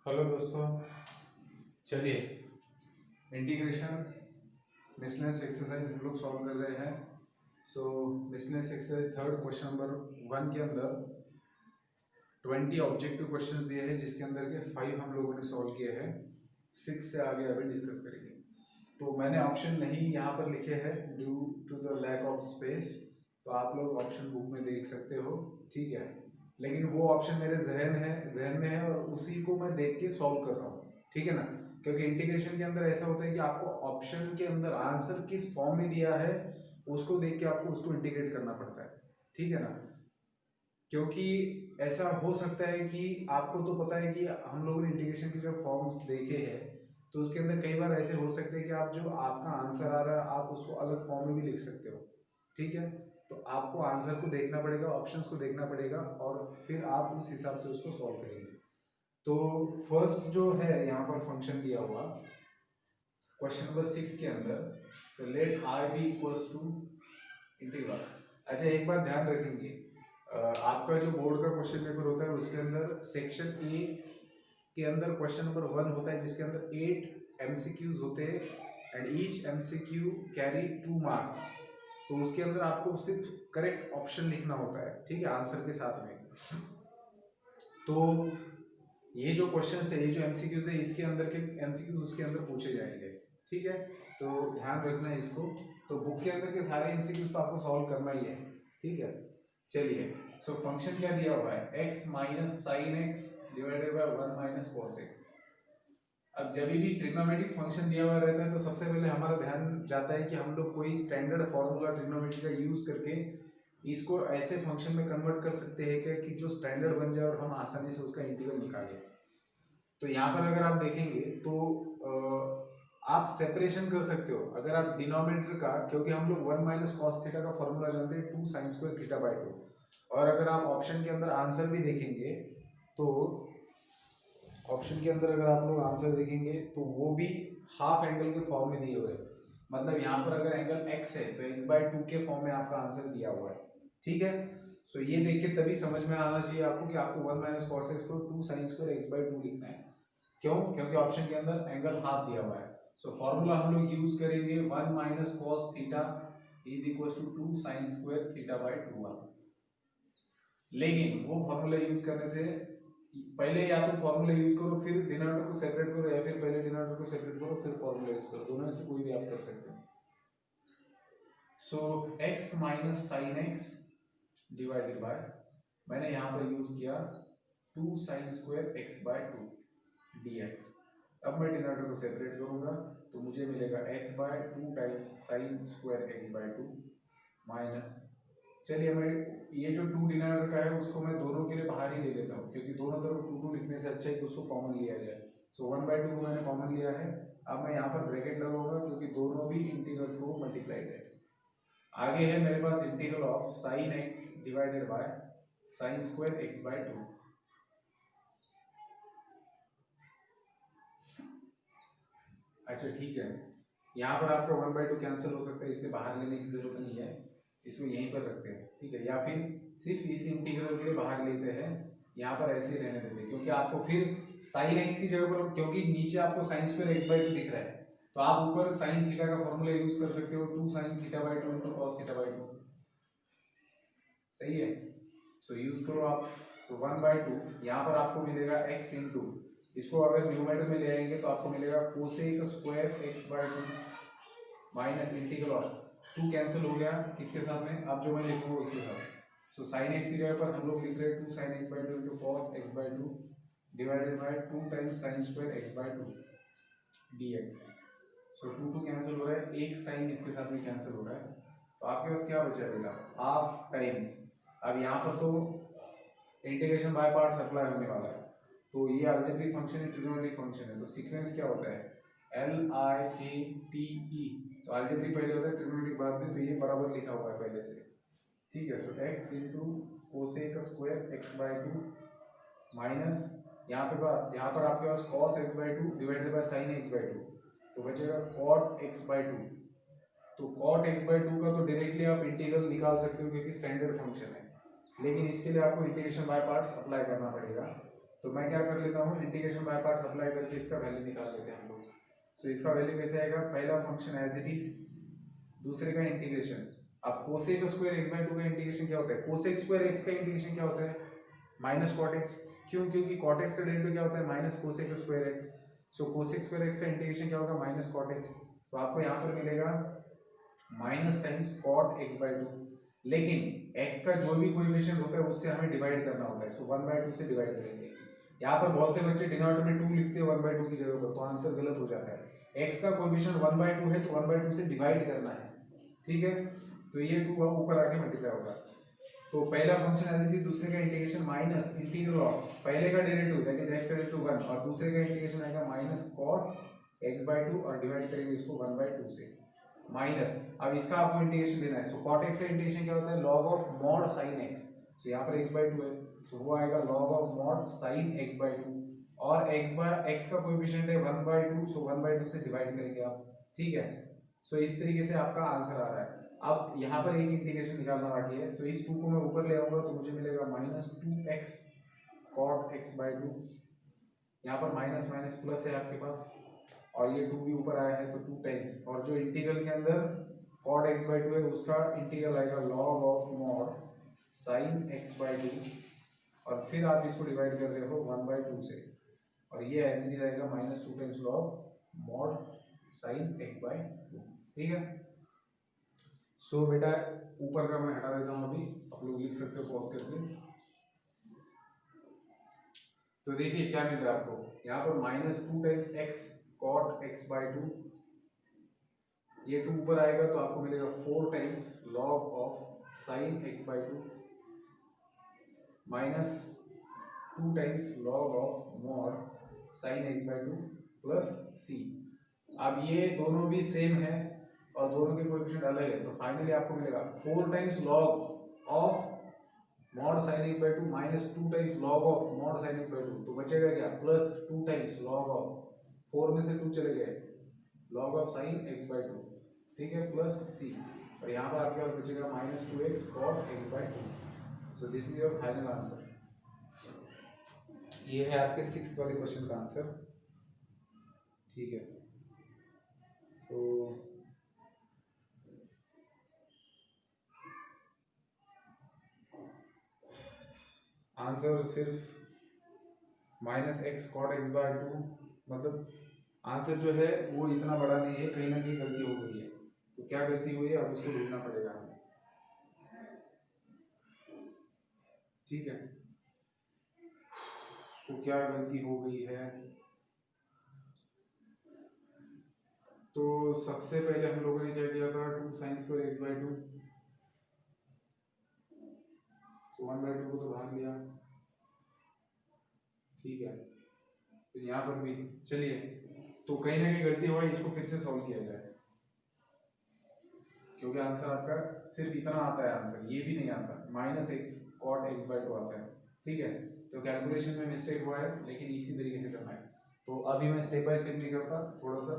Hello दोस्तों, चलिए integration miscellaneous exercise हम लोग सॉल्व कर रहे हैं। Miscellaneous exercise third question number 1 के अंदर 20 ऑब्जेक्टिव क्वेश्चंस दिए हैं, जिसके अंदर के 5 हम लोगों ने सॉल्व किए हैं। 6 से आगे अभी डिस्कस करेंगे। तो मैंने ऑप्शन नहीं यहाँ पर लिखे हैं due to the lack of space, तो आप लोग ऑप्शन बुक में देख सकते हो, ठीक है। लेकिन वो ऑप्शन मेरे जहन में है और उसी को मैं देख के सॉल्व कर रहा हूँ, ठीक है ना। क्योंकि इंटीग्रेशन के अंदर ऐसा होता है कि आपको ऑप्शन के अंदर आंसर किस फॉर्म में दिया है उसको देख के आपको उसको इंटीग्रेट करना पड़ता है, ठीक है ना। क्योंकि ऐसा हो सकता है कि आपको तो पता है कि हम लोगों ने इंटीग्रेशन के जो फॉर्म्स देखे हैं, तो उसके अंदर कई बार ऐसे हो सकते हैं कि आप जो आपका आंसर आ रहा है आप उसको अलग फॉर्म में भी लिख सकते हो, ठीक है। तो आपको आंसर को देखना पड़ेगा, ऑप्शंस को देखना पड़ेगा और फिर आप उस हिसाब से उसको सॉल्व करेंगे। तो फर्स्ट जो है यहाँ पर फंक्शन दिया हुआ क्वेश्चन नंबर 6 के अंदर, तो let I be equals to integral. अच्छा, एक बात ध्यान रखेंगे, आपका जो बोर्ड का क्वेश्चन पेपर होता है उसके अंदर सेक्शन ए के अंदर क्वेश्चन नंबर 1 होता है, जिसके अंदर 8 एमसीक्यूज होते हैं and each MCQ carry 2 marks. तो उसके अंदर आपको सिर्फ करेक्ट ऑप्शन लिखना होता है, ठीक है, आंसर के साथ में। तो ये जो क्वेश्चन है, ये जो एमसीक्यूज है, इसके अंदर के एमसीक्यूज उसके अंदर पूछे जाएंगे, ठीक है। तो ध्यान रखना है इसको। तो बुक के अंदर के सारे एमसीक्यूज तो आपको सॉल्व करना ही है, ठीक है। चलिए, फंक्शन क्या दिया हुआ है, x minus sine X divided by 1 minus cos x. अब जब भी ट्रिग्नोमेट्रिक फंक्शन दिया हुआ रहता है तो सबसे पहले हमारा ध्यान जाता है कि हम लोग कोई स्टैंडर्ड फॉर्मूला ट्रिग्नोमेट्री का यूज करके इसको ऐसे फंक्शन में कन्वर्ट कर सकते हैं क्या कि जो स्टैंडर्ड बन जाए और हम आसानी से उसका इंटीग्रल निकालें। तो यहाँ पर अगर आप देखेंगे तो आप सेपरेशन कर सकते हो अगर आप डिनोमिनेटर का, क्योंकि हम लोग 1 माइनस कॉस थीटा का फॉर्मूला जानते हैं 2 साइन स्क्वायर थीटा बाय 2। और अगर आप ऑप्शन के अंदर आंसर भी देखेंगे तो ऑप्शन के अंदर अगर आप लोग आंसर देखेंगे तो वो भी हाफ एंगल के फॉर्म में दिए हुए हैं। मतलब यहाँ पर अगर एंगल x है तो x/2 के फॉर्म में आपका आंसर दिया हुआ है, ठीक है। ये देख के तभी समझ में आना चाहिए आपको कि आपको 1 माइनस कॉस एक्स को 2 साइन स्क्वायर x/2 लिखना है। क्यों? क्योंकि ऑप्शन के अंदर एंगल हाफ दिया हुआ है। फॉर्मूला हम लोग यूज करेंगे 1 minus cos theta is equal to 2 sine square theta by 2। लेकिन वो फॉर्मूला यूज करने से पहले या तो फॉर्मूला यूज करो फिर डिनोमिनेटर को सेपरेट करो, या फिर पहले डिनोमिनेटर को सेपरेट करो फिर फॉर्मूला यूज करो, दोनों में से कोई भी आप कर सकते हो। x minus sine X divided by, मैंने यहाँ पर यूज किया 2 sine square x by 2 dx। अब मैं डिनोमिनेटर को सेपरेट करूंगा तो मुझे मिलेगा x/2 times sine square x/2 minus, चलिए मैं ये जो 2 डिनोमिनेटर का है उसको मैं दोनों के लिए बाहर ही ले लेता हूँ, क्योंकि दोनों तरफ 2 लिखने से अच्छा है कि उसको कॉमन लिया जाए। 1/2 को मैंने कॉमन लिया है। अब मैं यहाँ पर ब्रैकेट लगाऊंगा क्योंकि दोनों भी इंटीग्रल्स को मल्टीप्लाइड है। आगे है मेरे पास integral of sine X divided by sine square x/2। अच्छा ठीक है, यहाँ पर आपका 1/2 कैंसिल हो सकता है, इसलिए बाहर लेने की जरूरत नहीं है, इसको यहीं पर रखते हैं, ठीक है। या फिर सिर्फ इस इंटीग्रल के लिए बाहर लेते हैं, यहाँ पर ऐसे ही रहने देते हैं, क्योंकि आपको फिर साइन एक्स की जगह पर, क्योंकि नीचे आपको साइन स्क्वायर x/2 दिख रहा है, तो आप ऊपर साइन थीटा का फॉर्मूला यूज कर सकते हो 2 sine theta by 2 into cos theta by 2, सही है। यूज करो आप। 1/2 यहाँ पर आपको मिलेगा x इंटू, इसको अगर न्यूमरेटर में ले आएंगे तो आपको मिलेगा cosec square x/2 minus integral of 2 cancel हो गया किसके साथ में, अब जो मैं लिखूंगा उसके साथ। साइन एक्स की जगह पर हम लोग लिख रहे हैं 2 sine x/2 into cos x/2 divided by 2 times sine square x/2 dx। 2 cancel हो रहा है, एक साइन इसके साथ में कैंसिल हो रहा है, तो आपके पास क्या बचा बेटा, हाफ टाइम्स। अब यहाँ पर तो इंटीग्रेशन बाय पार्ट्स अप्लाई होने वाला है, तो ये अलजेब्रिक फंक्शन है, ट्रिग्नोमेट्रिक फंक्शन है, तो सीक्वेंस क्या होता है LIATE, तो अलजेब्रिक पहले होता है ट्रिग्नोमेट्रिक बाद में, तो ये बराबर लिखा हुआ है पहले से, ठीक है। x into cosec square x/2 minus यहाँ पर आपके पास cos x/2 divided bye sin x/2, तो बचेगा cot x/2। तो cot x/2 का तो डायरेक्टली आप इंटीग्रल निकाल सकते हो क्योंकि स्टैंडर्ड फंक्शन है, लेकिन इसके लिए आपको इंटीग्रेशन बाय पार्ट्स अप्लाई करना पड़ेगा। तो मैं क्या कर लेता हूँ, इंटीग्रेशन बाय पार्ट्स अप्लाई करके इसका वैल्यू निकाल लेते हैं हम लोग। तो इसका वैल्यू कैसे आएगा, पहला फंक्शन एज इट इज, दूसरे का इंटीग्रेशन। अब कोसेक स्क्वायर x बाय 2 का इंटीग्रेशन क्या होता है, कोसेक स्क्वायर x का इंटीग्रेशन क्या होता है, माइनस कॉट x। क्यों, क्योंकि कॉट x का डेरिवेटिव क्या होता है, माइनस कोसेक स्क्वायर x। सो कोसेक स्क्वायर x का इंटीग्रेशन क्या होगा, माइनस कॉट x। तो आपको यहाँ पर मिलेगा minus times cot x by 2, लेकिन x का जो भी कोएफिशिएंट होता है उससे हमें डिवाइड करना होता है। सो 1/2 से डिवाइड करेंगे। यहाँ पर बहुत से बच्चे डिनोमिनेटर में 2 लिखते हैं 1/2 की जगह पर, तो आंसर गलत हो जाता है। x का कोएफिशिएंट 1/2 है तो 1/2 से डिवाइड करना है, ठीक है। तो ये 2 ऊपर आके मल्टीप्लाई होगा। तो पहला फंक्शन एज इट इज, दूसरे का इंटीग्रेशन माइनस इंटीग्रल ऑफ पहले का derivative that is x to 1 और दूसरे का इंटीग्रेशन आएगा माइनस cot x बाय 2 और डिवाइड करेंगे इसको 1/2 से माइनस। अब इसका आपको इंटीग्रेशन लेना है। सो cot x का इंटीग्रेशन क्या होता है, log of mod sin x। सो यहाँ पर x बाय 2 है, सो वो आएगा log of mod sin x by 2 और x का कोएफिशिएंट है 1/2, सो 1/2 से डिवाइड करेंगे आप, ठीक है। सो इस तरीके से आपका आंसर आ रहा है। अब यहाँ पर एक इंटीग्रेशन निकालना बाकी है। सो इस 2 को मैं ऊपर ले आऊंगा तो मुझे मिलेगा minus 2x cot x by 2। यहाँ पर माइनस माइनस प्लस है आपके पास और ये 2 भी ऊपर आया है तो 2 टाइम्स, और जो इंटीग्रल के अंदर cot x बाय 2 है उसका इंटीग्रल आएगा log of mod sin x by 2 और फिर आप इसको डिवाइड कर रहे हो 1/2 से और ये ऐसे ही रहेगा minus 2 times log mod sin x by 2, ठीक है। सो बेटा ऊपर का मैं हटा देता हूँ, अभी आप लोग लिख सकते हो पॉज करके। तो देखिए क्या मिल रहा है आपको, यहाँ पर minus 2 times x cot x by 2, ये 2 ऊपर आएगा तो आपको मिलेगा 4 times log of sin x by 2 minus 2 times log of mod sin x by 2 plus c। अब ये दोनों भी सेम है और दोनों के कोएफिशिएंट अलग है, तो फाइनली आपको मिलेगा 4 times log of mod sin x by 2 minus 2 times log of mod sin x by 2, तो बचेगा क्या, प्लस 2 टाइम्स log ऑफ 4 में से 2 चले गए log of sin x by 2, ठीक है, प्लस c और यहाँ पर आपके पास बचेगा minus 2x cot x by 2। So this is your final answer. ये है आपके 6th वाले क्वेश्चन का आंसर, ठीक है। तो आंसर सिर्फ minus x cot x by 2, मतलब आंसर जो है वो इतना बड़ा नहीं है, कहीं ना कहीं गलती हो गई है। तो क्या गलती हुई है अब उसको ढूंढना पड़ेगा हमें, ठीक है। तो क्या गलती हो गई है, तो सबसे पहले हम लोगों ने क्या किया था, 2 साइन स्क्वायर एक्स बाय 2, तो 1/2 को तो बाहर लिया, ठीक है। फिर यहाँ पर भी चलिए, तो कहीं ना कहीं गलती हुआ, इसको फिर से सॉल्व किया जाए क्योंकि आंसर आपका सिर्फ इतना आता है, आंसर ये भी नहीं आता, minus x cot x by 2 आता है, ठीक है। तो कैलकुलेशन में मिस्टेक हुआ है, लेकिन इसी तरीके से करना है। तो अभी मैं स्टेप बाय स्टेप नहीं करता, थोड़ा सा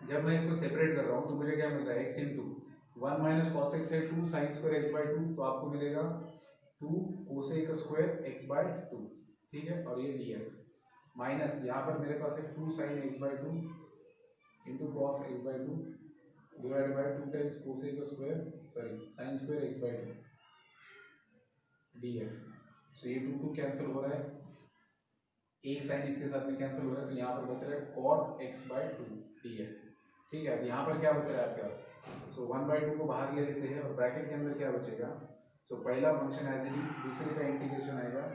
जब मैं इसको सेपरेट कर रहा हूँ तो मुझे क्या मिलता है, x into 1 minus cos x है 2 साइन स्क्वायर एक्स बाय 2, तो आपको मिलेगा 2 कोसेक स्क्वायर एक्स बाय 2, ठीक है, और ये dx माइनस यहाँ पर मेरे पास है 2 sine x by 2 into cos x by 2 divided by 2 times cosec square sorry sine square x by 2 dx। So ये 2 2 कैंसिल हो रहा है, एक साइन इसके साथ में कैंसिल हो रहा है, तो यहाँ पर बच रहा है cot x बाय 2 dx, ठीक है। अब यहाँ पर क्या बच रहा है आपके पास, सो 1/2 को बाहर ले लेते हैं और ब्रैकेट के अंदर क्या बचेगा, सो पहला फंक्शन एज इट इज, दूसरे का इंटीग्रेशन आएगा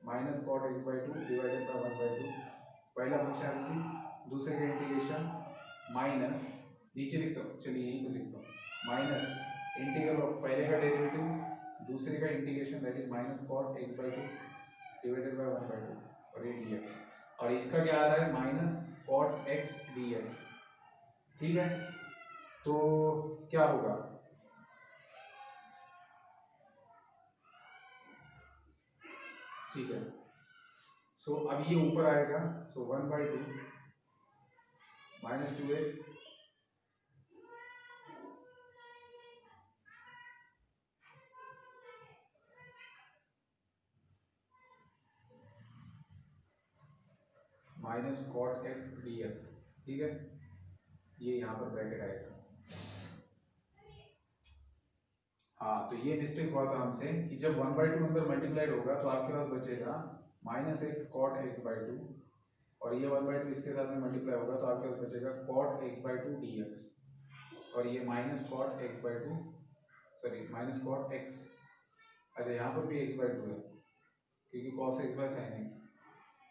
minus cot x by 2 divided by 1/2, पहला फंक्शन एज इट इज, दूसरे का इंटीग्रेशन माइनस, नीचे लिखता हूँ, चलिए यहीं पे लिखता हूँ, माइनस इंटीग्रल ऑफ पहले का डेरिवेटिव दूसरे का integration that is minus cot x by 2 divided by 1/2 और ये dx, और इसका क्या आ रहा है, माइनस कॉट एक्स dx, ठीक है। तो क्या होगा, ठीक है। सो अब ये ऊपर आएगा, so 1/2 minus 2x minus cot x d x, ठीक है, ये यहाँ पर ब्रैकेट आएगा। हाँ, तो ये मिस्टेक हुआ था हमसे कि जब 1/2 अंदर मल्टीप्लाइड होगा तो आपके पास बचेगा minus x cot x by two, और ये 1/2 इसके साथ में मल्टीप्लाई होगा तो आपके पास बचेगा cot x by two d x, और ये minus cot x by two, sorry minus cot x, अच्छा यहाँ पर भी एक्स बाई टू है क्योंकि cos x by sine x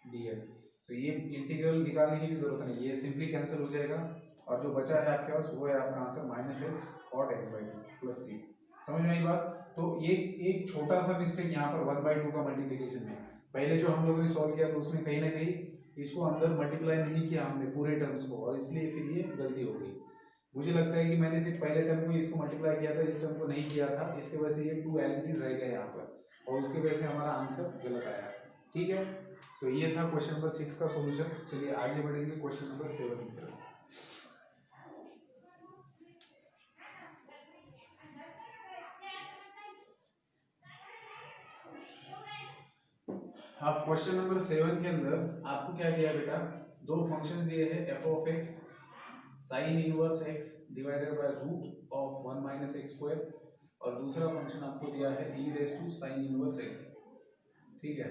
d x, तो ये इंटीग्रल निकालने की भी जरूरत नहीं, ये सिंपली कैंसिल हो जाएगा, और जो बचा है आपके पास वो है आपका answer minus x cot x by two plus C. समझ में आई बात? तो ये एक छोटा सा मिस्टेक यहाँ पर 1/2 का मल्टीप्लिकेशन में, पहले जो हम लोगों ने सॉल्व किया तो उसमें कहीं ना कहीं इसको अंदर मल्टीप्लाई नहीं किया हमने पूरे टर्म्स को, और इसलिए फिर ये गलती हो गई। मुझे लगता है कि मैंने सिर्फ पहले टर्म को इसको मल्टीप्लाई किया था, इस टर्म को नहीं किया था, इसके वजह से ये 2 एज इट इज रह गया यहाँ पर, और उसकी वजह से हमारा आंसर गलत आया। ठीक है, सो ये था क्वेश्चन नंबर 6 का सॉल्यूशन। चलिए आगे बढ़ेंगे क्वेश्चन नंबर 7 की तरफ। अब क्वेश्चन नंबर 7 के अंदर आपको क्या दिया बेटा, दो फंक्शन दिए हैं F of X sine inverse X divided by root of 1 minus x square, और दूसरा फंक्शन आपको दिया है E raise to sine inverse X, ठीक है,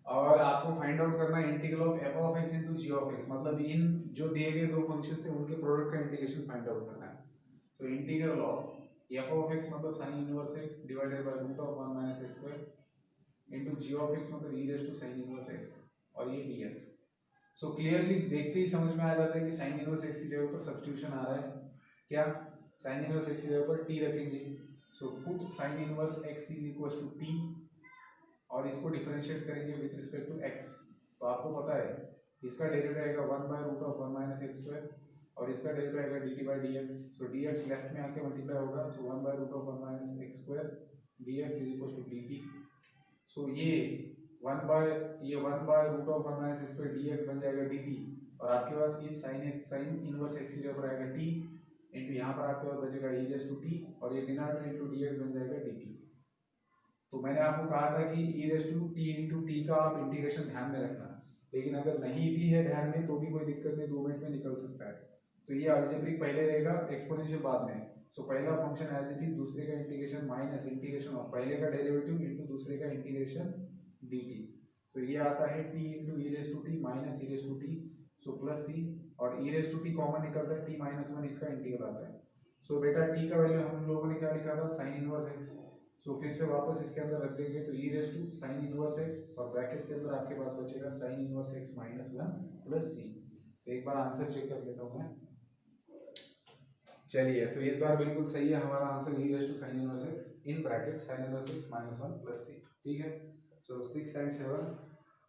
और आपको फाइंड आउट करना है integral of F of X into G of X, मतलब इन जो दिए गए दो फंक्शन से उनके प्रोडक्ट का इंटीग्रेशन फाइंड आउट करना है। तो integral of F of X मतलब sine inverse X divided by root of 1 minus x square into G of X मतलब E raise to sine inverse X, और ये डीएक्स। सो क्लियरली देखते ही समझ में आ जाता है कि साइन इनवर्स एक्स की जगह पर सब्स्टिट्यूशन आ रहा है, क्या साइन इनवर्स एक्स की जगह पर टी रखेंगे, so put sine inverse x is equal to t, और इसको डिफरेंशिएट करेंगे विद रिस्पेक्ट टू एक्स, तो आपको पता है इसका डेरिवेटिव आएगा 1 by root of 1 minus x square, और इसका डेरिवेटिव आएगा dt by dx, so dx left में आके मल्टीप्लाई होगा, so 1 by root of 1 minus x square dx is equal to dt, so ये 1 by root of 1 minus x square dx बन जाएगा dt, और आपके पास इस साइन इनवर्स एक्स की जगह पर आएगा t इनटू यहाँ पर आपके पास बचेगा e रेज़ टू t, और ये डिनोमिनेटर इनटू dx बन जाएगा dt। तो मैंने आपको कहा था कि e raise to t into t का आप इंटीग्रेशन ध्यान में रखना, लेकिन अगर नहीं भी है ध्यान में तो भी कोई दिक्कत नहीं, 2 मिनट में निकल सकता है। तो ये अलजेब्रिक पहले रहेगा, एक्सपोनेंशियल बाद में। सो पहला फंक्शन एज इट इज, दूसरे का इंटीग्रेशन माइनस इंटीग्रेशन ऑफ पहले का डेरिवेटिव इनटू दूसरे का इंटीग्रेशन dt, सो ये आता है t into e raise to t minus e raise to t, so plus c, और e raise to t common निकलता है, t माइनस 1 इसका इंटीग्रल आता है। सो बेटा t का वैल्यू हम लोगों ने क्या लिखा था, साइन इनवर्स x, सो फिर से वापस इसके अंदर रख देंगे, तो e raise to sine inverse x, और ब्रैकेट के अंदर आपके पास बचेगा sine inverse x minus 1 plus c। तो एक बार आंसर चेक कर लेता हूं मैं। चलिए, तो इस बार बिल्कुल सही है हमारा answer, e raise to sine inverse x in bracket sine inverse x minus 1 plus c, ठीक है। सो 6 एंड 7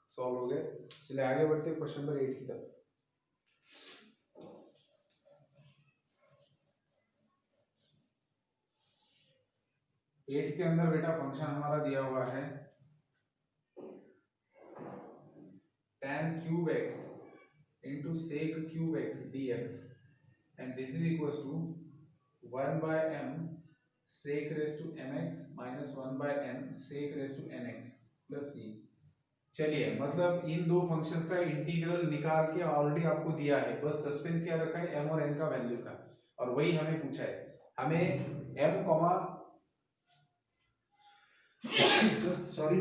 सॉल्व हो गए। चलिए आगे बढ़ते हैं क्वेश्चन नंबर 8 की तरफ। एट के अंदर बेटा फंक्शन हमारा दिया हुआ है tan cube x into sec cube x dx, and this is equals to 1 by m sec raised to mx minus 1 by n sec raised to nx plus c। चलिए, मतलब इन दो फंक्शंस का इंटीग्रल निकाल के ऑलरेडी आपको दिया है, बस सस्पेंस याद रखा है m और n का वैल्यू का, और वही हमें पूछा है। हमें m कॉमा सॉरी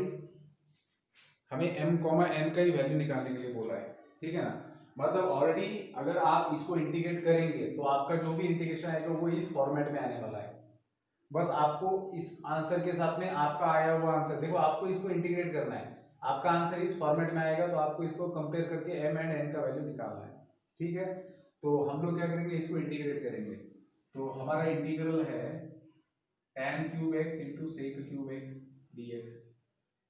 हमें m कॉमा n का ही वैल्यू निकालने के लिए बोला है, ठीक है ना। मतलब ऑलरेडी अगर आप इसको इंटीग्रेट करेंगे तो आपका जो भी इंटीग्रेशन आएगा वो इस फॉर्मेट में आने वाला है। बस आपको इस आंसर के साथ में आपका आया हुआ आंसर, देखो आपको इसको इंटीग्रेट करना है, आपका आंसर इस फॉर्मेट में आएगा, तो आपको इसको कंपेयर करके m एंड n का वैल्यू निकालना है, ठीक है। तो हम लोग क्या करेंगे, इसको इंटीग्रेट करेंगे, तो हमारा इंटीग्रल है tan cube x into sec cube x dx।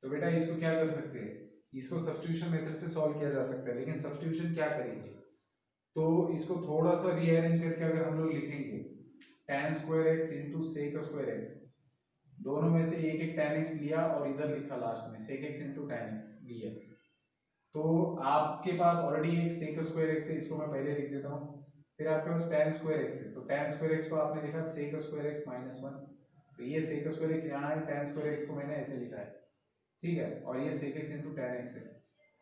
तो बेटा इसको क्या कर सकते हैं, इसको सब्स्टिट्यूशन मेथड से सॉल्व किया जा सकता है, लेकिन सब्स्टिट्यूशन क्या करेंगे, तो इसको थोड़ा सा रीअरेंज करके अगर हम लोग लिखेंगे tan square x into sec square x, दोनों में से एक एक tan x लिया और इधर लिखा लास्ट में sec x into tan x dx। तो आपके पास ऑलरेडी एक sec स्क्वायर x है, इसको मैं पहले लिख देता हूँ, फिर आपके पास tan स्क्वायर x है, तो tan स्क्वायर x को आपने लिखा sec स्क्वायर x माइनस 1, तो ये sec स्क्वायर x यहाँ है, tan स्क्वायर x को मैंने ऐसे लिखा है, ठीक है, और ये sec x into tan x है,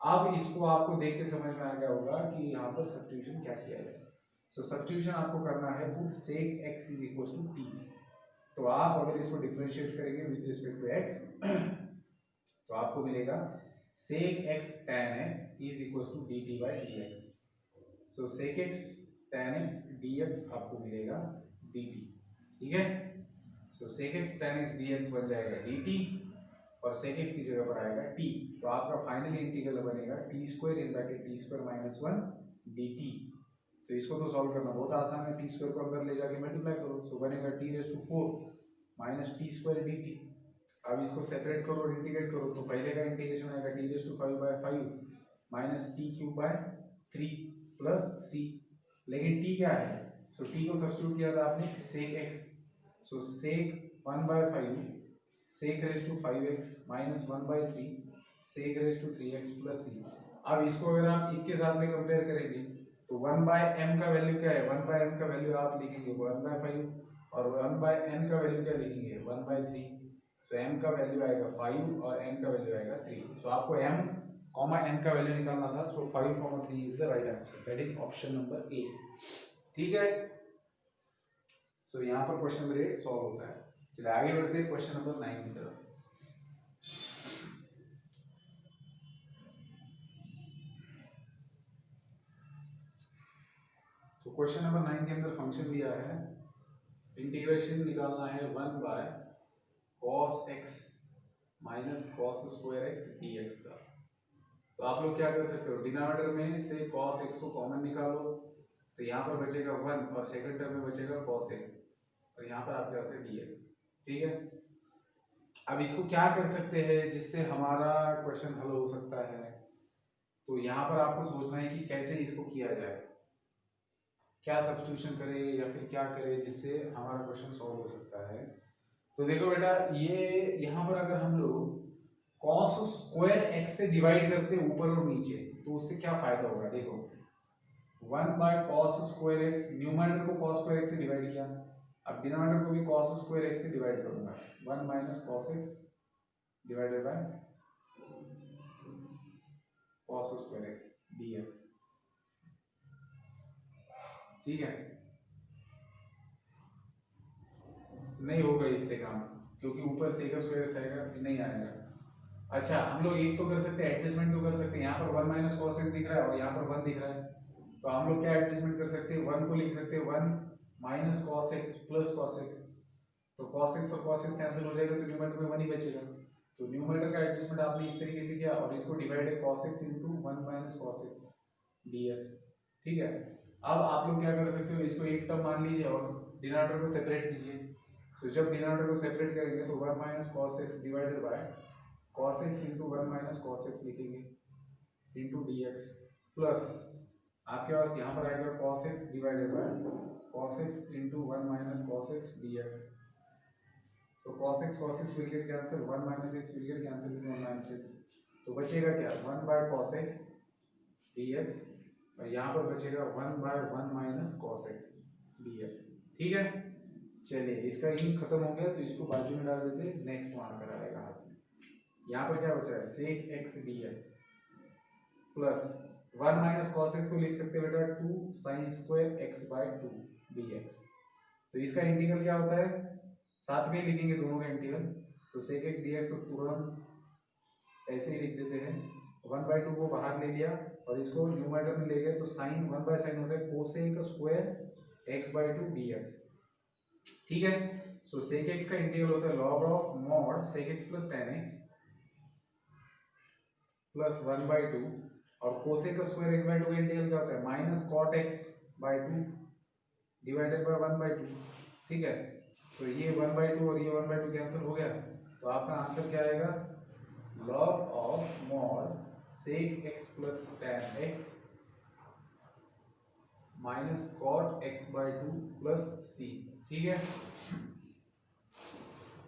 अब इसको आपको देख के समझ में आ गया होगा कि यहाँ पर सब्स्टिट्यूशन क्या किया जाए। सो सब्स्टिट्यूशन आपको करना है put sec x is equal to t. तो आप अगर इसको डिफरेंशिएट करेंगे विद रिस्पेक्ट टू x तो आपको मिलेगा sec x tan x is equal to d t by d x. So sec x tan x dx आपको मिलेगा dt, ठीक है। सो sec x tan x dx बन जाएगा dt और सेक x की जगह पर आएगा t। तो आपका फाइनली इंटीग्रल बनेगा T square in bracket T square minus 1 dt। तो इसको तो सॉल्व करना बहुत आसान है, टी स्क्वायर को अंदर ले जाके मल्टीप्लाई करो, सो बनेगा t raise to 4 minus t square dt। अब इसको सेपरेट करो और इंटीग्रेट करो, तो पहले का इंटीग्रेशन आएगा T raise to 5 by 5 minus T cube by 3 plus C. लेकिन t क्या है, सो t को सब्स्टिट्यूट किया था आपने sec x, so sec 1 by 5 sec raise to 5x minus 1 by 3 sec raise to 3x plus C. अब इसको अगर आप इसके साथ में कंपेयर करेंगे तो 1 बाय m का वैल्यू क्या है, 1 बाय m का वैल्यू आप लिखेंगे 1 बाय 5 और 1 बाय n का वैल्यू क्या लिखेंगे 1 बाय 3। तो m का वैल्यू आएगा 5 और n का वैल्यू आएगा 3। सो आपको m कॉमा n का वैल्यू निकालना था, सो 5 comma 3 is the right answer, that is option number A, ठीक है। सो यहाँ पर क्वेश्चन नंबर 8 सॉल्व होता है। चलिए आगे बढ़ते हैं क्वेश्चन नंबर 9 की तरफ। तो क्वेश्चन नंबर 9 के अंदर फंक्शन दिया है, इंटीग्रेशन निकालना है 1 by cos x minus cos square x dx का। तो आप लोग क्या कर सकते हो, डिनोमिनेटर में से cos x को कॉमन निकालो, तो यहाँ पर बचेगा 1 और सेकंड टर्म में बचेगा cos x और यहाँ पर आपके पास है dx, ठीक है। अब इसको क्या कर सकते हैं जिससे हमारा क्वेश्चन हल हो सकता है, तो यहाँ पर आपको सोचना है कि कैसे इसको किया जाए, क्या सब्स्टिट्यूशन करें या फिर क्या करें जिससे हमारा क्वेश्चन सॉल्व हो सकता है। तो देखो बेटा, ये यहाँ पर अगर हम लोग cos स्क्वायर x से डिवाइड करते हैं ऊपर और नीचे, तो उससे क्या फायदा होगा, देखो 1 by cos square x, numerator को cos स्क्वायर x से डिवाइड किया, अब डिनोमिनेटर को भी cos स्क्वायर x से डिवाइड करूंगा, 1 minus cos x divided by cos square x dx, ठीक है। नहीं होगा इससे काम, क्योंकि ऊपर सेक स्क्वायर आएगा, नहीं आएगा। अच्छा, हम लोग एक तो कर सकते हैं, एडजस्टमेंट तो कर सकते हैं, यहाँ पर 1 माइनस cos x दिख रहा है और यहाँ पर 1 दिख रहा है, तो हम लोग क्या एडजस्टमेंट कर सकते हैं, 1 को लिख सकते हैं 1 minus cos x plus cos x, तो cos x और cos x कैंसिल हो जाएगा तो न्यूमरेटर में 1 ही बचेगा। तो न्यूमरेटर का एडजस्टमेंट आपने इस तरीके से किया और इसको डिवाइड है cos x into 1 minus cos x dx, ठीक है। अब आप लोग क्या कर सकते हो, इसको एक टर्म मान लीजिए और डिनोमिनेटर को सेपरेट कीजिए। तो जब डिनोमिनेटर को सेपरेट करेंगे तो 1 minus cos x divided by cos x into 1 minus cos x लिखेंगे इंटू dx प्लस आपके पास यहाँ पर आएगा cos x divided by cos x into 1 minus cos x dx। So cos x will get cancel, 1 minus x will get cancel with 1 minus x, तो बचेगा क्या 1 by cos x dx और यहाँ पर बचेगा 1 by 1 minus cos x dx, ठीक है। चलिए इसका इन खत्म हो गया तो इसको बाजू में डाल देते, नेक्स्ट मार्कर आएगा हाथ में। यहाँ पर क्या बचा है sec x dx plus 1 minus cos x को लिख सकते हैं बेटा 2 sin square x by 2 dx। तो इसका इंटीग्रल क्या होता है, साथ में लिखेंगे दोनों का इंटीग्रल, तो sec x dx को तुरंत ऐसे ही लिख देते हैं, 1 by 2 को बाहर ले लिया और इसको न्यूमरेटर में ले गए, तो sin 1 by sin होता है cosec square x by 2 dx, ठीक है। सो sec x का इंटीग्रल होता है log of mod sec x plus tan x plus 1 by 2 और cosec स्क्वायर x by 2 का इंटीग्रल क्या होता है minus cot x by 2 divided by 1 by 2, ठीक है। तो ये 1 by 2 और ये 1 by 2 कैंसिल हो गया, तो आपका आंसर क्या आएगा log of mod sec x plus tan x minus cot x by 2 plus c, ठीक है।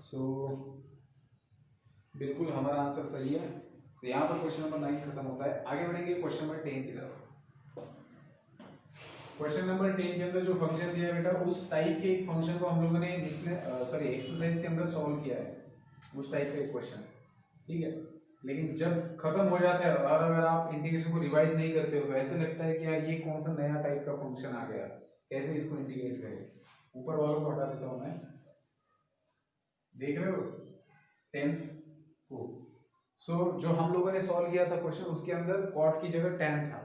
सो बिल्कुल हमारा आंसर सही है। तो यहाँ पर क्वेश्चन नंबर 9 खत्म होता है। आगे बढ़ेंगे क्वेश्चन नंबर 10 की तरफ। क्वेश्चन नंबर 10 के अंदर जो फंक्शन दिया है बेटा, उस टाइप के एक फंक्शन को हम लोगों ने एक्सरसाइज के अंदर सॉल्व किया है, उस टाइप का एक क्वेश्चन, ठीक है। लेकिन जब खत्म हो जाता है और अगर आप इंटीग्रेशन को रिवाइज नहीं करते हो तो ऐसे लगता है कि यार ये कौन सा नया टाइप का फंक्शन आ गया, कैसे इसको इंटीग्रेट करें। ऊपर वालों को हटा देता हूं मैं, देख रहे हो 10th को। जो हम लोगों ने सॉल्व किया था क्वेश्चन, उसके अंदर कॉट की जगह tan था,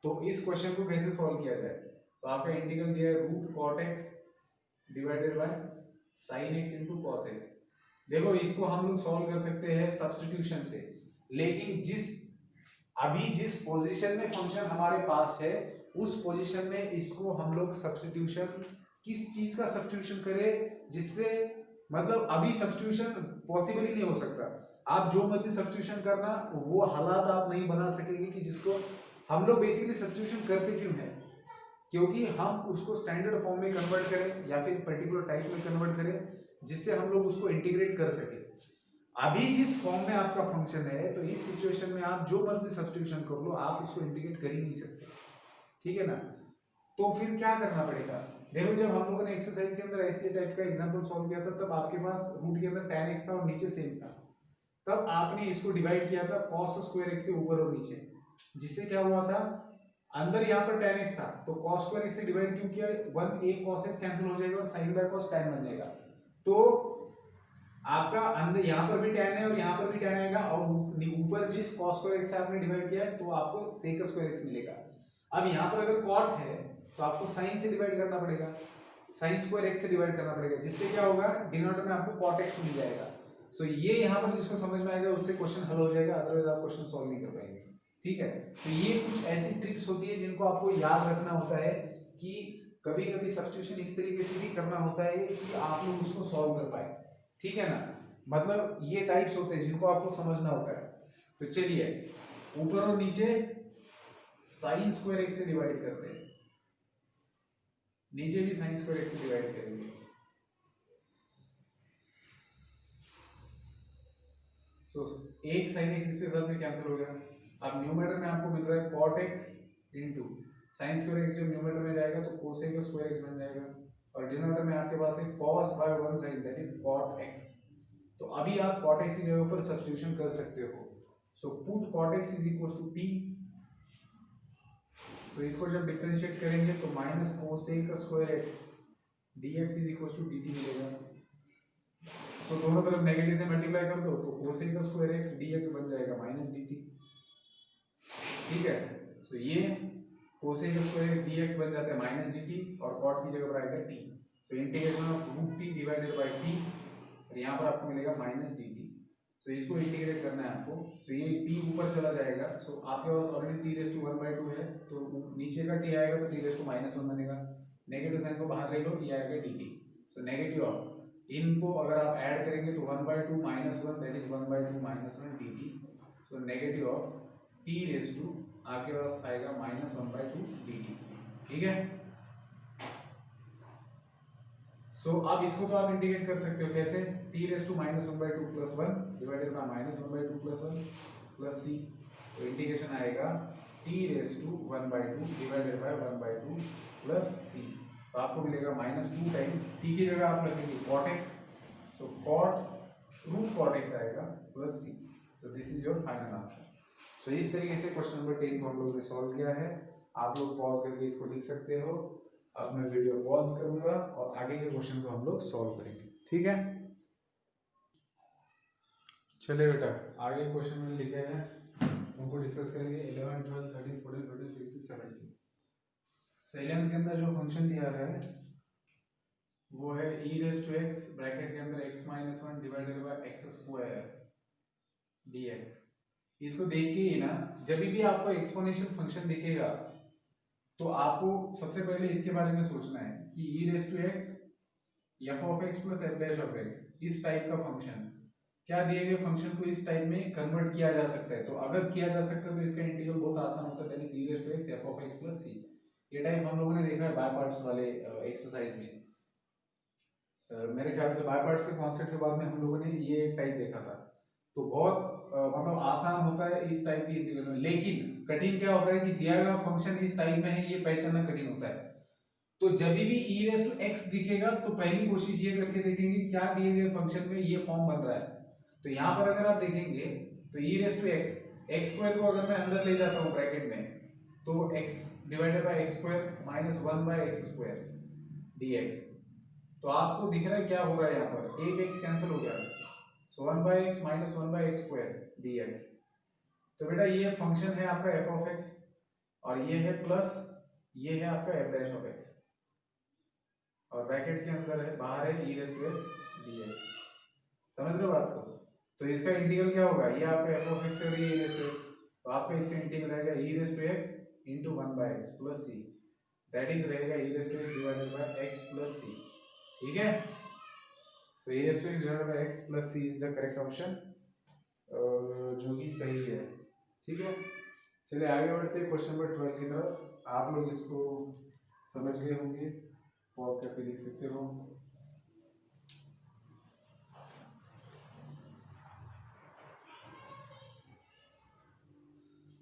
तो इस क्वेश्चन को कैसे सॉल्व किया जाए। तो आपका इंटीग्रल दिया है root cot x divided by sine x into cos x. देखो इसको हम लोग सॉल्व कर सकते हैं सब्स्टिट्यूशन से, लेकिन अभी जिस पोजीशन में फंक्शन हमारे पास है उस पोजीशन में इसको हम लोग सब्स्टिट्यूशन, किस चीज का सब्स्टिट्यूशन करें जिससे, मतलब अभी सब्स्टिट्यूशन पॉसिबल ही नहीं हो सकता। आप जो मर्जी सब्स्टिट्यूशन करना, वो हालात आप नहीं बना सकेंगे कि जिसको हम लोग बेसिकली सब्स्टिट्यूशन करते क्यों है, क्योंकि हम उसको स्टैंडर्ड फॉर्म में कन्वर्ट करें या फिर पर्टिकुलर टाइप में कन्वर्ट करें जिससे हम लोग उसको इंटीग्रेट कर सके। अभी जिस फॉर्म में आपका फंक्शन है, तो इस सिचुएशन में आप जो मर्जी सब्स्टिट्यूशन कर लो, आप उसको इंटीग्रेट कर ही नहीं सकते, ठीक है ना। तो फिर क्या करना पड़ेगा, देखो जब हम लोगों ने एक्सरसाइज के अंदर ऐसे टाइप का एग्जांपल सॉल्व किया था, तब आपके पास रूट के अंदर tan x था और नीचे सेम था, तब आपने इसको डिवाइड किया था cos स्क्वायर x से ऊपर और नीचे, जिससे क्या हुआ था, अंदर यहाँ पर tan x था तो cos स्क्वायर x से डिवाइड क्यों किया, 1 एक cos x कैंसिल हो जाएगा और sin बाय cos tan बन जाएगा। तो आपका अंदर यहाँ पर भी tan है और यहाँ पर भी tan आएगा, और ऊपर जिस cos स्क्वायर x से आपने डिवाइड किया है तो आपको sec स्क्वायर x मिलेगा। अब यहाँ पर अगर cot है तो आपको sin से डिवाइड करना पड़ेगा, sin स्क्वायर x से डिवाइड करना पड़ेगा, जिससे क्या होगा, डिनोमिनेटर में आपको cot x मिल जाएगा। सो ये यहाँ पर जिसको समझ में आएगा उससे क्वेश्चन हल हो जाएगा, अदरवाइज आप क्वेश्चन सॉल्व नहीं कर पाएंगे, ठीक है। तो ये कुछ ऐसी ट्रिक्स होती है जिनको आपको याद रखना होता है कि कभी कभी सब्स्टिट्यूशन इस तरीके से भी करना होता है कि आप लोग उसको सॉल्व कर पाए, ठीक है ना। मतलब ये टाइप्स होते हैं जिनको आपको समझना होता है। तो चलिए ऊपर और नीचे साइन स्क्वायर एक्स से डिवाइड करते हैं, नीचे भी साइन स्क्वायर एक्स से डिवाइड करेंगे। सो एक साइन एक्स इसके साथ में कैंसिल हो गया। अब न्यूमरेटर में आपको मिल रहा है cot x into sign square x, जब न्यूमरेटर में जाएगा तो कोसेक स्क्वायर एक्स बन जाएगा, और डिनोमिनेटर में आपके पास है cos by 1 sin that is cot x। तो अभी आप cot x की जगह पर सब्स्टिट्यूशन कर सकते हो। So put cot x is equal to t। So इसको जब डिफरेंशिएट करेंगे तो minus cosec square x dx is equal to dt मिलेगा। सो दोनों तरफ नेगेटिव से मल्टीप्लाई कर दो तो कोसेक स्क्वायर x dx बन जाएगा माइनस dt, ठीक है। सो ये कोसेक स्क्वायर x dx बन जाता है माइनस dt और cot की जगह पर आएगा t। तो integration of root t divided by t, और यहाँ पर आपको मिलेगा माइनस dt। तो इसको इंटीग्रेट करना है आपको। तो ये t ऊपर चला जाएगा, सो आपके पास ऑलरेडी t रेज़ टू 1/2 है, तो नीचे का t आएगा तो t रेज़ टू -1 बनेगा, नेगेटिव साइन को बाहर ले लो, ये आएगा dt। तो नेगेटिव ऑफ इनको अगर आप ऐड करेंगे तो 1/2 -1 that is 1/2 -1 dt। So negative of t raise to आपके पास आएगा -1/2 dt, ठीक है। सो अब इसको तो आप इंटीग्रेट कर सकते हो कैसे, t raise to -1/2 plus 1 divided by -1/2 plus 1 plus c। तो इंटीग्रेशन आएगा t raise to 1/2 divided by 1/2 plus c। तो आपको मिलेगा -2 टाइम्स t की जगह आप रखेंगे cot x, तो cot रूट cot x आएगा plus c। So this is your final answer. So इस तरीके से क्वेश्चन नंबर 10 को हम लोगों ने सॉल्व किया है। आप लोग पॉज करके इसको लिख सकते हो। अब मैं वीडियो पॉज करूंगा और आगे के क्वेश्चन को हम लोग सॉल्व करेंगे, ठीक है। चलिए बेटा आगे क्वेश्चन में लिखे हैं, उनको डिस्कस करेंगे 11, 12, 13, 14, 15, 16, 17। सो 11 के अंदर जो फंक्शन दिया है वो है e raise to x bracket के अंदर x minus 1 divided by x square dx। इसको देख के ही ना, जब भी आपको एक्सपोनेंशियल फंक्शन दिखेगा तो आपको सबसे पहले इसके बारे में सोचना है कि e raise to x f of x plus f dash of x इस टाइप का फंक्शन, क्या दिए गए फंक्शन को इस टाइप में कन्वर्ट किया जा सकता है। तो अगर किया जा सकता है तो इसका इंटीग्रल बहुत आसान होता है, that is e raise to x f of x plus c। ये टाइप हम लोगों ने देखा है बाय पार्ट्स वाले एक्सरसाइज में। मेरे ख्याल से बाय पार्ट्स के कॉन्सेप्ट के बाद में हम लोगों ने ये टाइप देखा था। तो बहुत मतलब आसान होता है इस टाइप की इंटीग्रल में, लेकिन कठिन क्या होता है कि दिया गया फंक्शन इस टाइप में है, ये पहचानना कठिन होता है। तो जब भी e रेज़ टू x दिखेगा तो पहली कोशिश ये करके देखेंगे क्या दिए गए फंक्शन में ये फॉर्म बन रहा है। तो यहाँ पर अगर आप देखेंगे तो E raise to X, X square को अगर मैं अंदर ले जाता हूँ ब्रैकेट में तो x divided by x square minus 1 by x square dx। तो आपको दिख रहा है क्या हो रहा है यहाँ पर, एक x कैंसिल हो गया, so 1 by x minus 1 by x square dx। तो बेटा ये फंक्शन है आपका f ऑफ x और ये है प्लस ये है आपका f डैश ऑफ x और ब्रैकेट के अंदर है, बाहर है e raise to x dx। समझ रहे हो बात को? तो इसका इंटीग्रल क्या होगा, ये आपका f ऑफ x और ये e रेस टू x, तो आपका इसका इंटीग्रल रहेगा e raise to x into 1 by x plus c, that is रहेगा e raised to x divided by x plus c। ठीक है, so e raised to x divided by x plus c is the correct option, जो कि सही है। ठीक है, चलिए आगे बढ़ते हैं क्वेश्चन नंबर 12 की तरफ। आप लोग इसको समझ गए होंगे, पॉज करके लिख सकते हो।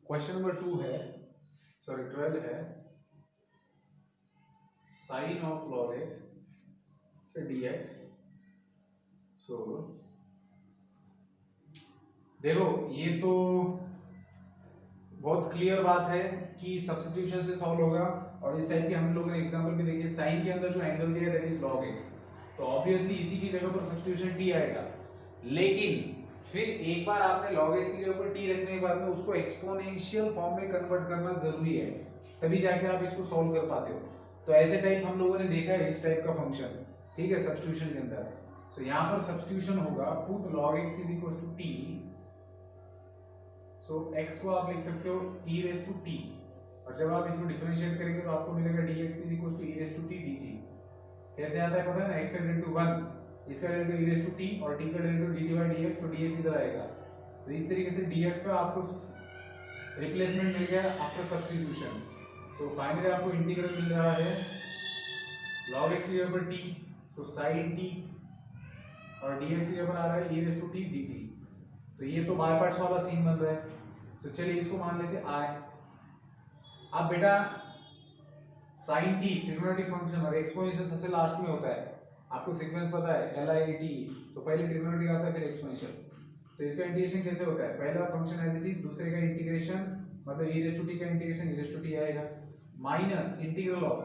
क्वेश्चन नंबर 2 है, सॉरी 12 है, sine of log x dx। सो देखो ये तो बहुत क्लियर बात है कि सब्स्टिट्यूशन से सॉल्व होगा, और इस टाइप के हम लोगों ने एग्जांपल भी देखे। साइन के अंदर जो एंगल दिया है दैट इज log x, तो ऑब्वियसली इसी की जगह पर सब्स्टिट्यूशन t आएगा। लेकिन फिर एक बार आपने log x की जगह पर t रखने के बाद में उसको एक्सपोनेंशियल फॉर्म में कन्वर्ट करना जरूरी है, तभी जाके आप इसको सॉल्व कर पाते हो। तो ऐसे टाइप हम लोगों ने देखा है, इस टाइप का फंक्शन, ठीक है, सब्स्टिट्यूशन के अंदर। तो यहाँ पर सब्स्टिट्यूशन होगा, put log x is equal to t, so x को आप लिख सकते हो e रेस टू t, और जब आप इसको डिफरेंशिएट करेंगे तो आपको मिलेगा dx is equal to e raise to t dt। कैसे आता है पता है ना, x का डेरिवेटिव 1, इसका derivative e raise to t और t का डेरिवेटिव dt बाय dx, तो dx इधर आएगा। तो इस तरीके से dx का आपको रिप्लेसमेंट मिल गया आफ्टर सब्स्टिट्यूशन। तो फाइनली आपको इंटीग्रल मिल रहा है log x की जगह पर t, सो sin t, और dx की जगह पर आ रहा है e raise to t dt। तो ये तो बाय पार्ट्स वाला सीन बन रहा है। तो चलिए इसको मान लेते हैं i। अब बेटा sin t ट्रिग्नोमेट्रिक फंक्शन और एक्सपोनेंशियल सबसे लास्ट में होता है, आपको सीक्वेंस पता है LIT, तो पहले ट्रिग्नोमेट्रिक आता है फिर एक्सपोनेंशियल। तो इसका इंटीग्रेशन कैसे होता है, पहला फंक्शन एज इट इज, दूसरे का इंटीग्रेशन मतलब e रेस टू t का integration e raise to t आएगा, माइनस इंटीग्रल ऑफ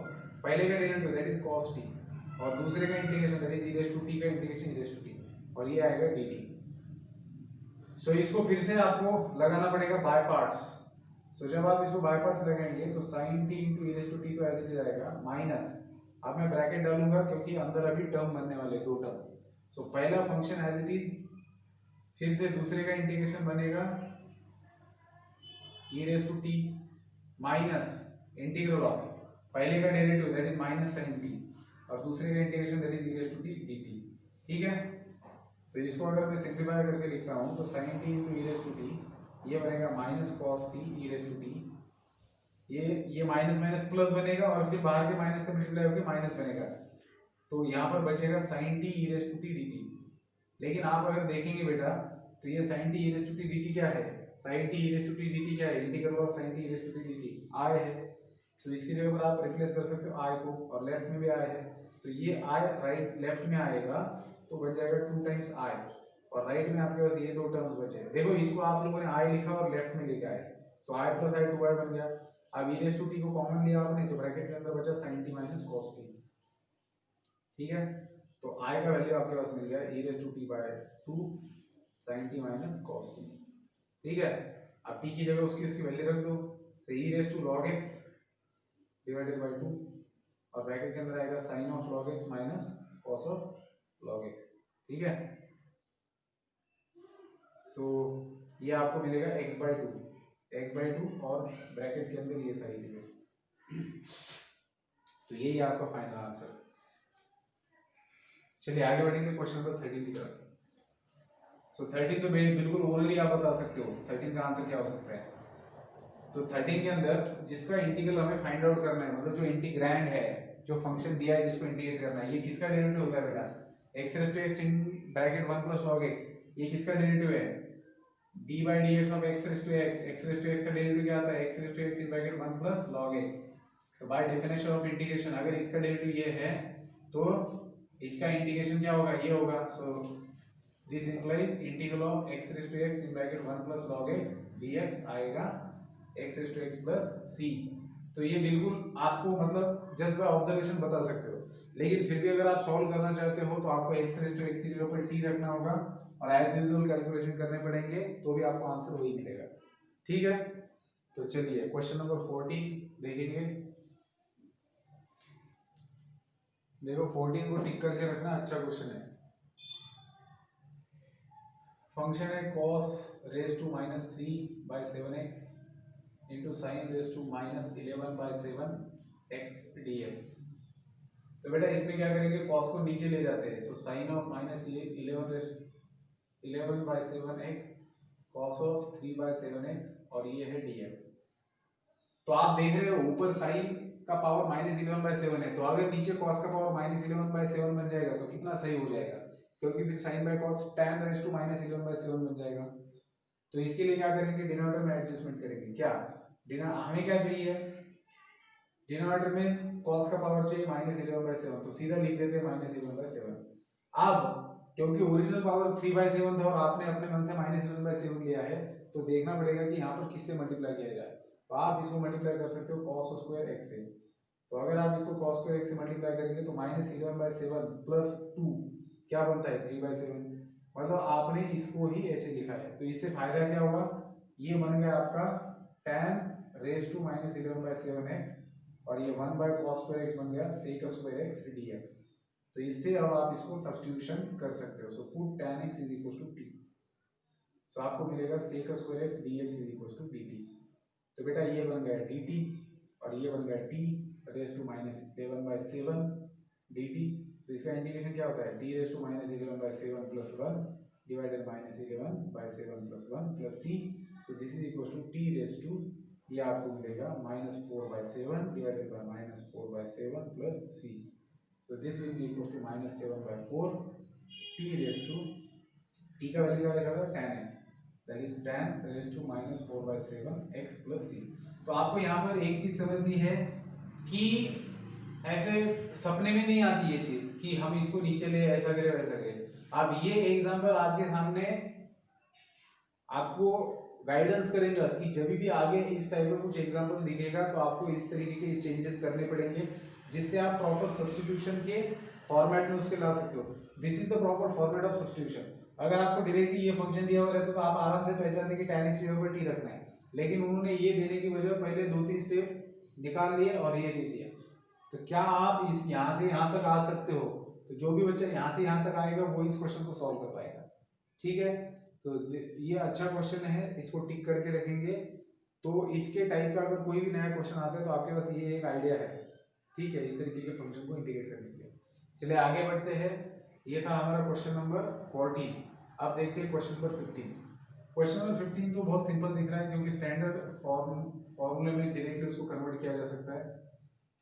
पहले का derivative that is cos t और दूसरे का integration that is e raise to t का integration e raise to t, और ये आएगा dt। सो इसको फिर से आपको लगाना पड़ेगा बाय पार्ट्स। सो जब आप इसको बाय पार्ट्स लगाएंगे तो sin t into e raised to t तो ऐसे ही जाएगा, माइनस, अब मैं ब्रैकेट डालूंगा क्योंकि अंदर अभी टर्म बनने वाले, दो टर्म। सो पहला फंक्शन एज इट इज, फिर से दूसरे का इंटीग्रेशन बनेगा e raised to t minus integral of पहले का derivative that is minus sin t और दूसरे का integration that is e raised to t dt। ठीक है, तो इसको अगर मैं सिंपलीफाई करके लिखता हूँ तो sin t into e raised to t, ये बनेगा minus cos t e raised to t, ये माइनस माइनस प्लस बनेगा और फिर बाहर के माइनस से मल्टीप्लाई होकर माइनस बनेगा, तो यहाँ पर बचेगा sin t e raised to t dt। लेकिन आप अगर देखेंगे बेटा तो ये sin t e raised to t dt क्या है, sin t e raised to t dt क्या है, integral of sin t e raised to t dt i है। तो इसकी जगह पर आप रिप्लेस कर सकते हो i को, और लेफ्ट में भी i है, तो ये i राइट लेफ्ट में आएगा तो बच जाएगा 2 टाइम्स i, और राइट में आपके पास ये दो टर्म्स बचे। देखो इसको आप लोगों ने i लिखा और लेफ्ट में लेके आए, सो i प्लस i 2i बन गया। अब e रेज़ टू t को कॉमन लिया आपने तो ब्रैकेट के अंदर बचा sin t minus cos t। ठीक है, तो i का वैल्यू आपके पास मिल गया e raise to t by 2 sin t minus cos t। ठीक है, अब t की जगह उसकी वैल्यू रख दो, so e raise to log x divided by 2, और ब्रैकेट के अंदर आएगा sin of log x minus cos of log x। ठीक है, सो ये आपको मिलेगा x बाय 2 और ब्रैकेट के अंदर ये सारी चीजें, तो यही आपका फाइनल आंसर। चलिए आगे बढ़ेंगे क्वेश्चन नंबर 13 की तरफ। सो 13 तो बिल्कुल ओरली आप बता सकते हो 13 का आंसर क्या हो सकता है। तो 13 के अंदर जिसका इंटीग्रल हमें फाइंड आउट करना है, मतलब जो इंटीग्रैंड है, जो फंक्शन दिया है जिसको इंटीग्रेट करना है, ये किसका डेरिवेटिव होता है बेटा, x raise to x in bracket 1 plus log x, ये किसका डेरिवेटिव है, d by dx of x raised to x, x raised to x का डेरिवेटिव क्या आता है, x raised to x in bracket 1 plus log x। तो by definition of integration अगर इसका डेरिवेटिव ये है तो इसका इंटीग्रेशन क्या होगा, ये होगा। So this implies integral of x raise to x in bracket 1 plus log x dx आएगा x raise to x plus c। तो ये बिल्कुल आपको मतलब जस्ट बाय ऑब्जर्वेशन बता सकते हो, लेकिन फिर भी अगर आप सॉल्व करना चाहते हो तो आपको x रेज टू x की जगह पर t रखना होगा और एज यूजुअल कैलकुलेशन करने पड़ेंगे, तो भी आपको आंसर वही मिलेगा। ठीक है, तो चलिए क्वेश्चन नंबर 14 देखेंगे। देखो 14 को टिक करके रखना, अच्छा क्वेश्चन है। फंक्शन है cos raise to minus 3/7x into sine raise to minus 11/7 x dx। तो बेटा इसमें क्या करेंगे, cos को नीचे ले जाते हैं, so sine of minus 11/7 x cos of 3/7x और ये है dx। तो आप देख रहे हो ऊपर साइन का पावर -11/7 है, तो अगर नीचे cos का पावर -11/7 बन जाएगा तो कितना सही हो जाएगा, क्योंकि फिर sin by cos tan raise to -11/7 बन जाएगा। तो इसके लिए क्या करेंगे, डिनोमिनेटर में एडजस्टमेंट करेंगे। क्या हमें क्या चाहिए, डिनोमिनेटर में cos का पावर चाहिए -11/7, तो सीधा लिख देते हैं -11/7। अब क्योंकि ओरिजिनल पावर 3/7 था और आपने अपने मन से -11/7 लिया है, तो देखना पड़ेगा कि यहाँ पर किससे मल्टीप्लाई किया जाए। तो आप इसको मल्टीप्लाई कर सकते हो cos स्क्वायर x से। तो अगर आप इसको cos स्क्वायर x से मल्टीप्लाई करेंगे तो -11/7 प्लस 2 क्या बनता है 3/7। मतलब आपने इसको ही ऐसे लिखा है, तो इससे फायदा क्या हुआ, ये बन गया आपका tan रेज टू -11/7x और ये 1/cos स्क्वायर x बन गया sec स्क्वायर x dx। तो इससे अब आप इसको सब्स्टिट्यूशन कर सकते हो। So put tan x is equal to t, so आपको मिलेगा sec square x dx is equal to dt। तो बेटा ये बन गया dt और ये बन गया t रेज टू -11/7 dt। तो इसका इंटीग्रेशन क्या होता है, t raise to -11/7 plus 1 divided -11/7 plus 1 plus c। तो this is equal to t raise to, ये आपको मिलेगा -4/7 डिवाइडेड बाय -4/7 प्लस c। तो this will be equal to -7/4 t raise to, t का वैल्यू क्या लिखा था tan x, that is tan raise to -4/7 x plus c। तो आपको यहाँ पर एक चीज समझनी है कि ऐसे सपने में नहीं आती ये चीज कि हम इसको नीचे ले ऐसा करें वैसा करें। अब ये एग्जांपल आपके सामने आपको गाइडेंस करेगा कि जब भी आगे इस टाइप का कुछ एग्जांपल दिखेगा तो आपको इस तरीके के चेंजेस करने पड़ेंगे, जिससे आप प्रॉपर सब्स्टिट्यूशन के फॉर्मेट में उसके ला सकते हो। This is the proper format of substitution. अगर आपको डायरेक्टली ये फंक्शन दिया हुआ रहता तो आप आराम से पहचानते कि tan x पर t रखना है, लेकिन उन्होंने ये देने की वजह पहले 2-3 स्टेप निकाल लिए और ये दे दिया। तो क्या आप इस यहाँ से यहाँ तक आ सकते हो, तो जो भी बच्चा यहाँ से यहाँ तक आएगा वो इस क्वेश्चन को सॉल्व कर पाएगा। ठीक है, तो ये अच्छा क्वेश्चन है, इसको टिक करके रखेंगे। तो इसके टाइप का अगर कोई भी नया क्वेश्चन आता है तो आपके पास ये एक आइडिया है। ठीक है, इस तरीके के फंक्शन को इंटीग्रेट करने के लिए। चलिए आगे बढ़ते हैं, ये था हमारा क्वेश्चन नंबर 14। अब देखते हैं क्वेश्चन नंबर 15। क्वेश्चन नंबर 15 तो बहुत सिंपल दिख रहा है, क्योंकि स्टैंडर्ड फॉर्मूले में डायरेक्टली उसको कन्वर्ट किया जा सकता है।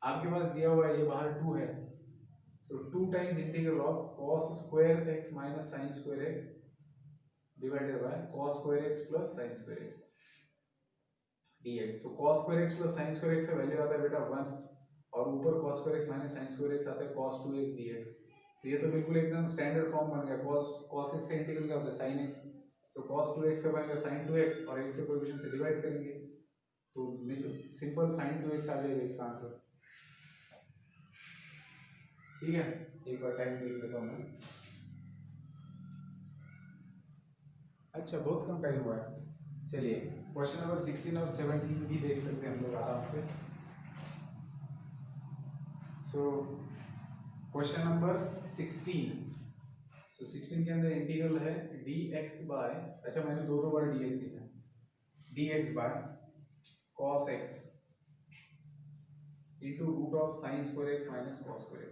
आपके पास दिया हुआ है, ये बाहर 2 है, सो 2 times integral of cos square x minus sin square x divided by cos square x plus sin square x dx। So cos square x plus sin square x का वैल्यू आता है बेटा 1 और ऊपर cos square x minus sin square x आता है cos 2x dx। तो ये तो बिल्कुल एकदम स्टैंडर्ड फॉर्म बन गया। cos x का इंटीग्रल क्या होता है sin x, तो cos 2x का बनेगा sin 2x और x से कोएफिशिएंट से डिवाइड करेंगे तो सिंपल sin 2x आ जाएगा इसका आंसर। ठीक है, एक बार टाइम देख लेता हूँ मैं। अच्छा बहुत कम टाइम हुआ है। चलिए क्वेश्चन नंबर 16 और 17 भी देख सकते हैं हम लोग आराम से। सो क्वेश्चन नंबर 16, सो 16 के अंदर इंटीग्रल है dx बाय, अच्छा मैंने दो बार dx लिखा है, dx by cos x into root of sine square x minus cos square x।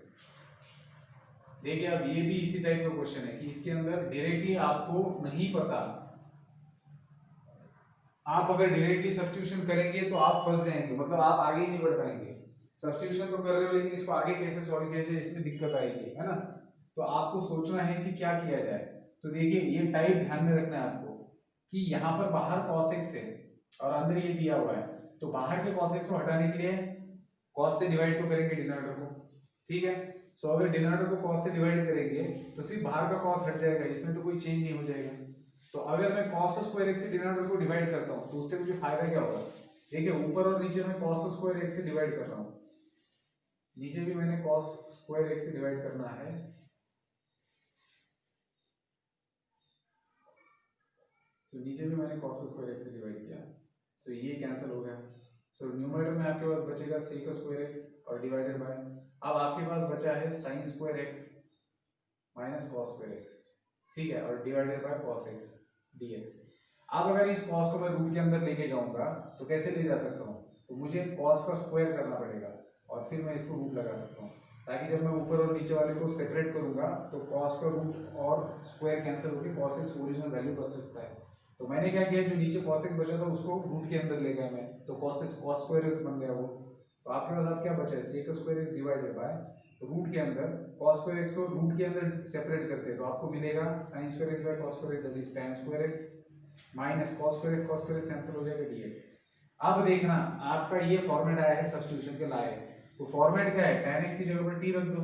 देखिए अब ये भी इसी टाइप का क्वेश्चन है कि इसके अंदर डायरेक्टली आपको नहीं पता, आप अगर डायरेक्टली सब्स्टिट्यूशन करेंगे तो आप फंस जाएंगे, मतलब आप आगे ही नहीं बढ़ पाएंगे। सब्स्टिट्यूशन तो कर रहे हो लेकिन इसको आगे कैसे सॉल्व किया जाए इसमें दिक्कत आएगी, है ना। तो आपको सोचना है कि क्या किया जाए। तो देखिए ये टाइप ध्यान में रखना है आपको कि यहाँ पर बाहर cos x है और अंदर ये दिया हुआ है, तो बाहर के cos x को हटाने के लिए cos से डिवाइड तो करेंगे डिनोमिनेटर को। ठीक है, सो अगर डिनोमिनेटर को cos से डिवाइड करेंगे तो सिर्फ बाहर का cos हट जाएगा, इसमें तो कोई चेंज नहीं हो जाएगा। तो अगर मैं cos स्क्वायर x से डिनोमिनेटर को डिवाइड करता हूँ तो उससे मुझे फायदा क्या होगा? देखिए ऊपर और नीचे में cos स्क्वायर x से डिवाइड कर रहा हूँ, नीचे भी मैंने cos स्क्वायर x से डिवाइड करना है, सो नीचे भी मैंने cos स्क्वायर x से डिवाइड किया, सो ये कैंसिल हो गया। सो न्यूमरेटर में आपके पास बचेगा sec स्क्वायर x और डिवाइडेड बाय, अब आपके पास बचा है sin square x minus cos square x, ठीक है, और divided by cos x dx। अब अगर इस cos को मैं रूट के अंदर लेके जाऊंगा तो कैसे ले जा सकता हूँ? तो मुझे cos का स्क्वायर करना पड़ेगा और फिर मैं इसको रूट लगा सकता हूँ, ताकि जब मैं ऊपर और नीचे वाले को सेपरेट करूंगा तो cos का रूट और स्क्वायर कैंसिल होकर cos x ओरिजिनल वैल्यू बच सकता है। तो मैंने क्या किया, जो नीचे cos x बचा था उसको रूट के अंदर ले गया मैं, तो cos स्क्वायर x बन गया वो। तो आपके पास अब क्या बचा है, sec square x divided by root के अंदर cos स्क्वायर x को रूट के अंदर सेपरेट करते हैं तो आपको मिलेगा sin square x by cos square x, that is tan square x minus cos square x cancel हो जाएगा dx। अब देखना आपका ये फॉर्मेट आया है सब्स्टिट्यूशन के लायक, तो फॉर्मेट क्या है, tan x की जगह पर t रख दो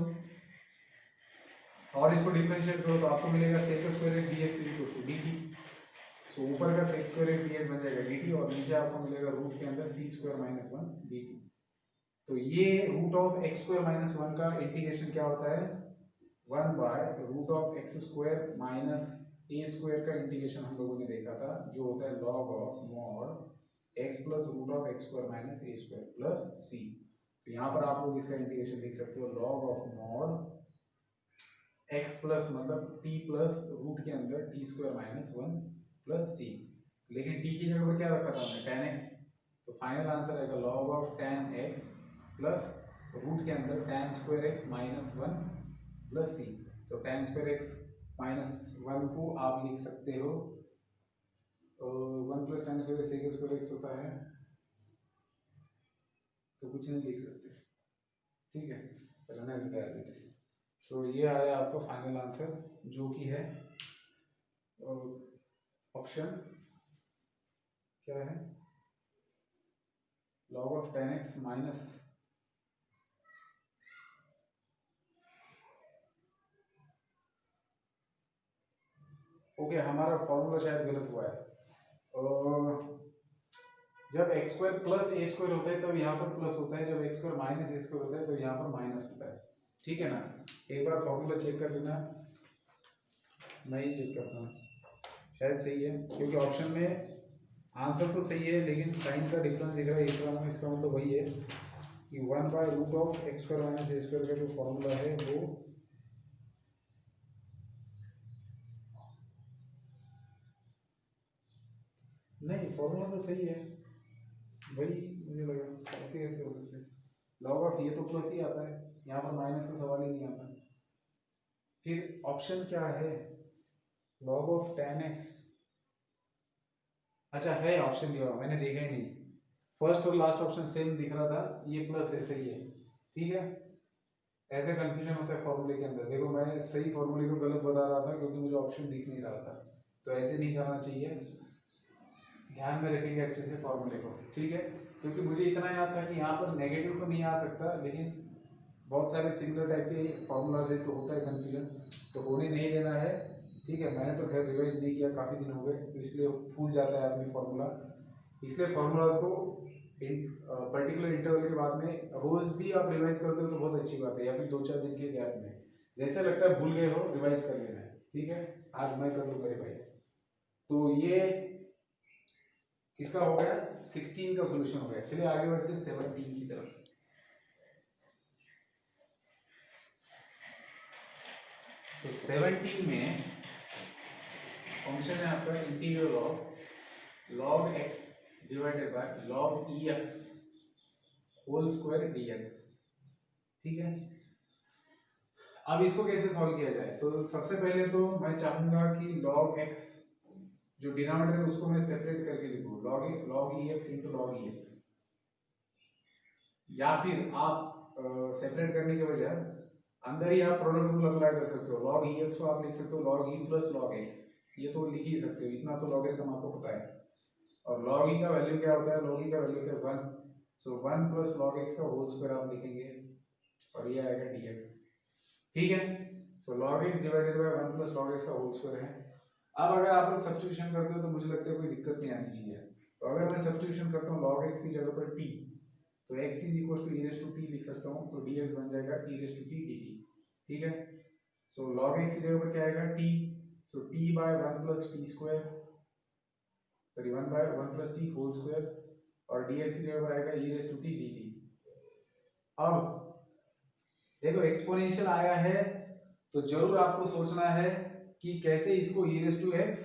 और इसको डिफरेंशिएट करो तो आपको मिलेगा sec square x dx equal to dt। तो ऊपर का sec स्क्वायर x dx बन जाएगा dt और नीचे आपको मिलेगा रूट के अंदर t स्क्वायर माइनस 1 dt। तो ये root of x square minus 1 का इंटीग्रेशन क्या होता है, 1 by root of x square minus a square का इंटीग्रेशन हम लोगों ने देखा था, जो होता है log of mod x plus root of x square minus a square plus c। तो यहाँ पर आप लोग इसका इंटीग्रेशन लिख सकते हो log of mod x plus मतलब t प्लस रूट के अंदर t square minus 1 plus c, लेकिन t की जगह पर क्या रखा था हमने, tan x। तो फाइनल आंसर आएगा log of tan x plus root के अंदर tan square x minus 1 plus c। तो tan स्क्वायर x माइनस 1 को आप लिख सकते हो 1 plus tan square sec square x होता है, तो कुछ नहीं लिख सकते, ठीक है, रहने दो यार बेटे। तो ये आया आपका फाइनल आंसर जो कि है ऑप्शन क्या है, log of tan x minus okay हमारा फॉर्मूला शायद गलत हुआ है, जब x square plus a square होता है तब यहाँ पर प्लस होता है, जब x square minus a square होता है तो यहाँ पर माइनस होता है, ठीक है ना। एक बार फॉर्मूला चेक कर लेना, मैं ही चेक करता हूँ, शायद सही है, क्योंकि ऑप्शन में आंसर तो सही है लेकिन साइन का डिफरेंस दिख रहा है, इसका मतलब वही है कि 1 by root of x square minus a square का जो फॉर्मूला है वो नहीं, फॉर्मूला तो सही है, वही मुझे लगा ऐसे कैसे हो सकते हैं, लॉग ऑफ ये तो प्लस ही आता है, यहाँ पर माइनस का सवाल ही नहीं आता। फिर ऑप्शन क्या है, लॉग ऑफ tan x, अच्छा है ऑप्शन दिया हुआ मैंने देखा ही नहीं, फर्स्ट और लास्ट ऑप्शन सेम दिख रहा था, ये प्लस है, सही है, ठीक है। ऐसे कंफ्यूजन होता है फॉर्मूले के अंदर, देखो मैं सही फॉर्मूले को गलत बता रहा था क्योंकि मुझे ऑप्शन दिख नहीं रहा था, तो ऐसे नहीं करना चाहिए, ध्यान में रखेंगे अच्छे से फॉर्मूले को, ठीक है। क्योंकि मुझे इतना याद था कि यहाँ पर नेगेटिव तो नहीं आ सकता, लेकिन बहुत सारे सिमिलर टाइप के फॉर्मूलाज है तो होता है कंफ्यूजन, तो होने नहीं देना है, ठीक है। मैंने तो खैर रिवाइज नहीं किया, काफ़ी दिन हो गए, तो इसलिए भूल जाता है आदमी फॉर्मूला, इसलिए फॉर्मूलाज को पर्टिकुलर इंटरवल के बाद में रोज भी आप रिवाइज करते हो तो बहुत अच्छी बात है, या फिर 2-4 दिन के गैप में, जैसे लगता है भूल गए हो रिवाइज कर लेना है, ठीक है। आज मैं कर लूँगा रिवाइज। तो ये किसका हो गया, 16 का सोल्यूशन हो गया। चलिए आगे बढ़ते हैं 17 की तरफ। तो 17 में फंक्शन है आपका integral of log x divided by log ex whole square dx, ठीक है। अब इसको कैसे सॉल्व किया जाए, तो सबसे पहले तो मैं चाहूंगा कि log x जो डिनोमिनेटर है उसको मैं सेपरेट करके लिखूं, log ex into log ex, या फिर आप सेपरेट करने के बजाय अंदर ही आप प्रोडक्ट रूल अप्लाई कर सकते हो, log ex को आप लिख सकते हो log e plus log x, ये तो लिख ही सकते हो, इतना तो लॉगरिथम आपको पता है। और log e का वैल्यू क्या होता है, log e का वैल्यू होता है 1, सो 1 प्लस log x का होल स्क्वायर आप लिखेंगे और ये आएगा dx। ठीक है। तो log x divided by 1 plus log x का होल स्क्वायर है। अब अगर आप लोग सब्स्टिट्यूशन करते हो तो मुझे लगता है कोई दिक्कत नहीं आनी चाहिए। तो अगर मैं सब्स्टिट्यूशन करता हूँ log x की जगह पर t, तो x is equal to e raise to t लिख सकता हूँ, तो dx बन जाएगा e raise to t dt। ठीक है। सो log x की जगह पर क्या आएगा t, so t by 1 plus t square, sorry 1 by 1 plus t whole square, और dx की जगह पर आएगा e raise to t dt। अब देखो एक्सपोनेंशियल आया है तो जरूर आपको सोचना है कि कैसे इसको e raise to x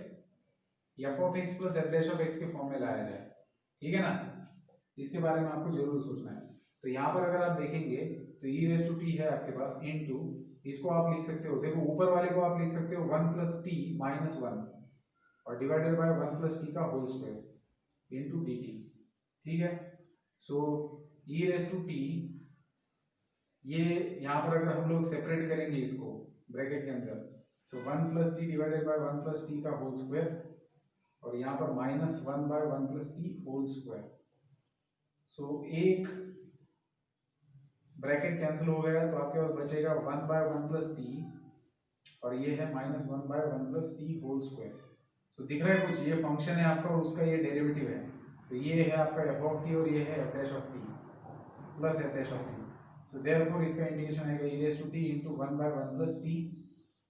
f of x plus f dash of x के फॉर्म में लाया जाए। ठीक है ना, इसके बारे में आपको जरूर सोचना है। तो यहाँ पर अगर आप देखेंगे तो e रेज़ टू t है आपके पास इनटू, इसको आप लिख सकते हो, देखो ऊपर वाले को आप लिख सकते हो 1 प्लस t माइनस 1 और डिवाइडेड बाय 1 प्लस t का होल स्क्वायर इनटू dt। ठीक है। सो e रेज़ टू t, ये यहाँ पर अगर हम लोग सेपरेट करेंगे इसको ब्रैकेट के अंदर, so 1 plus T divided by 1 plus T का होल स्क्वायर, और यहाँ पर minus 1 by 1 plus T whole square. So एक ब्रैकेट कैंसिल हो गया तो आपके पास बचेगा 1 बाय 1 प्लस टी, और ये है minus 1 by 1 plus T whole square. तो दिख रहा है कुछ, ये फंक्शन है आपका और उसका ये डेरिवेटिव है। तो ये है आपका एफ ऑफ टी और ये है F dash of T plus F dash of T. So therefore इसका इंटीग्रेशन आएगा e raised to t into 1 by 1 plus t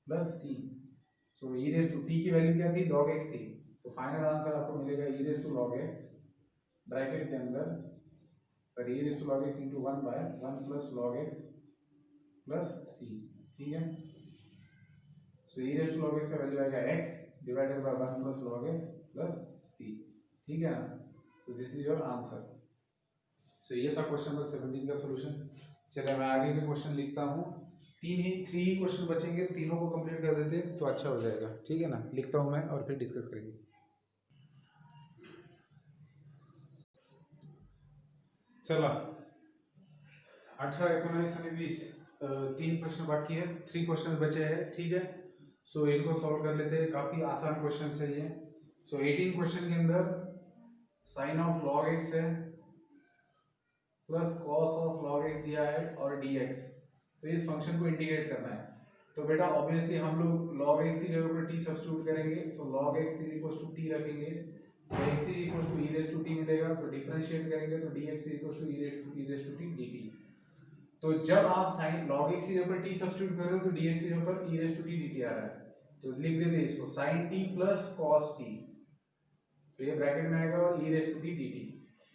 plus c। So e raised to t की वैल्यू क्या थी, log x थी, तो फाइनल आंसर आपको मिलेगा e raised to log x bracket के अंदर, sorry e raised to log x into 1 by 1 plus log x plus c। ठीक है। So e raised to log x का वैल्यू आएगा x divided by 1 plus log x plus c। ठीक है ना, तो दिस इज योर आंसर। सो ये था क्वेश्चन नंबर 17 का सॉल्यूशन। चलिए मैं आगे के क्वेश्चन लिखता हूँ, 3 ही क्वेश्चन बचेंगे, तीनों को कंप्लीट कर देते तो अच्छा हो जाएगा। ठीक है ना, लिखता हूँ मैं और फिर डिस्कस करेंगे। चलो 18, 19 और 20 3 प्रश्न बाकी है, 3 क्वेश्चन बचे हैं। ठीक है। सो इनको सॉल्व कर लेते हैं, काफी आसान क्वेश्चन है ये। सो 18 क्वेश्चन के अंदर साइन ऑफ log x है plus cos of log x दिया है और dx, तो इस फंक्शन को इंटीग्रेट करना है। तो बेटा ऑब्वियसली हम लोग log x की जगह पर t सब्स्टिट्यूट करेंगे, so log x is equal to t रखेंगे, so x is equal to e raise to t मिलेगा, तो डिफरेंशिएट करेंगे तो dx is equal to e raise to t dt। तो जब आप sin log x की जगह पर t सब्स्टिट्यूट कर रहे हो तो dx की जगह पर e raise to t dt आ रहा है, तो लिख देते हैं इसको sin t plus cos t, तो ये ब्रैकेट में आएगा और e raise to t dt।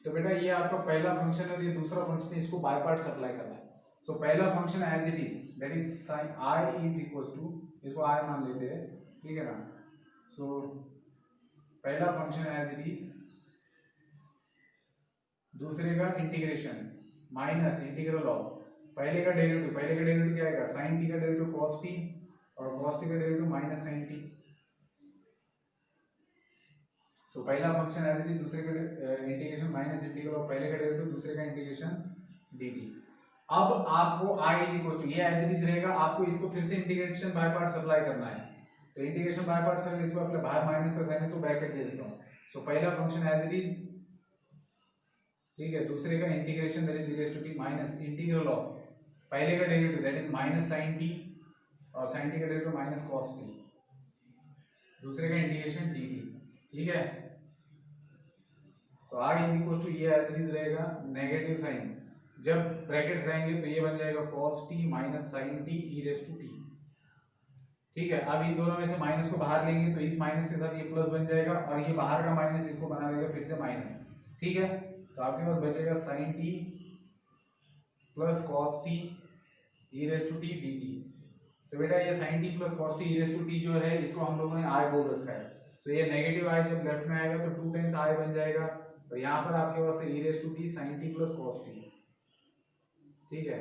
तो बेटा ये आपका पहला फंक्शन है और ये दूसरा फंक्शन है, इसको बाय पार्ट्स अप्लाई करना है। सो पहला function as it is, that is sin i is equals to, इसको i मान लेते हैं, ठीक है ना। सो पहला फंक्शन एज इट इज, दूसरे का इंटीग्रेशन माइनस इंटीग्रल ऑफ पहले का डेरिवेटिव क्या आएगा, sin t का डेरिवेटिव cos t और cos t का डेरिवेटिव माइनस sin t। सो पहला फंक्शन एज इट इज, दूसरे का इंटीग्रेशन माइनस इंटीग्रल ऑफ पहले का डेरिवेटिव दूसरे का इंटीग्रेशन dt। अब आपको i इज इक्वल टू, ये एज इट इज रहेगा, आपको इसको फिर से इंटीग्रेशन बाय पार्ट्स अप्लाई करना है। तो इंटीग्रेशन बाय पार्ट्स अगर इसको अपने बाहर माइनस का साइन है तो ब्रैकेट दे देता हूं। सो पहला फंक्शन एज इट इज, ठीक है, दूसरे का integration that is e raise to t minus integral of पहले का derivative that is minus sin t और sin t का डेरिवेटिव माइनस cos t, दूसरे का इंटीग्रेशन dt। ठीक है। तो i इज इक्वल टू, ये एज इट इज रहेगा, नेगेटिव साइन जब ब्रैकेट रहेंगे तो ये बन जाएगा cos t minus sin t e raise to t। ठीक है। अब इन दोनों में से माइनस को बाहर लेंगे तो इस माइनस के साथ ये प्लस बन जाएगा और ये बाहर का माइनस इसको बना देगा फिर से माइनस। ठीक है। तो आपके पास बचेगा sin t plus cos t e raise to t dt। तो बेटा ये sin t plus cos t e raise to t जो है इसको हम लोगों ने i बोल रखा है, तो ये नेगेटिव i जब लेफ्ट में आएगा तो 2 टाइम्स i बन जाएगा, तो यहाँ पर आपके पास है e raise to t sin t plus cos t, ठीक है,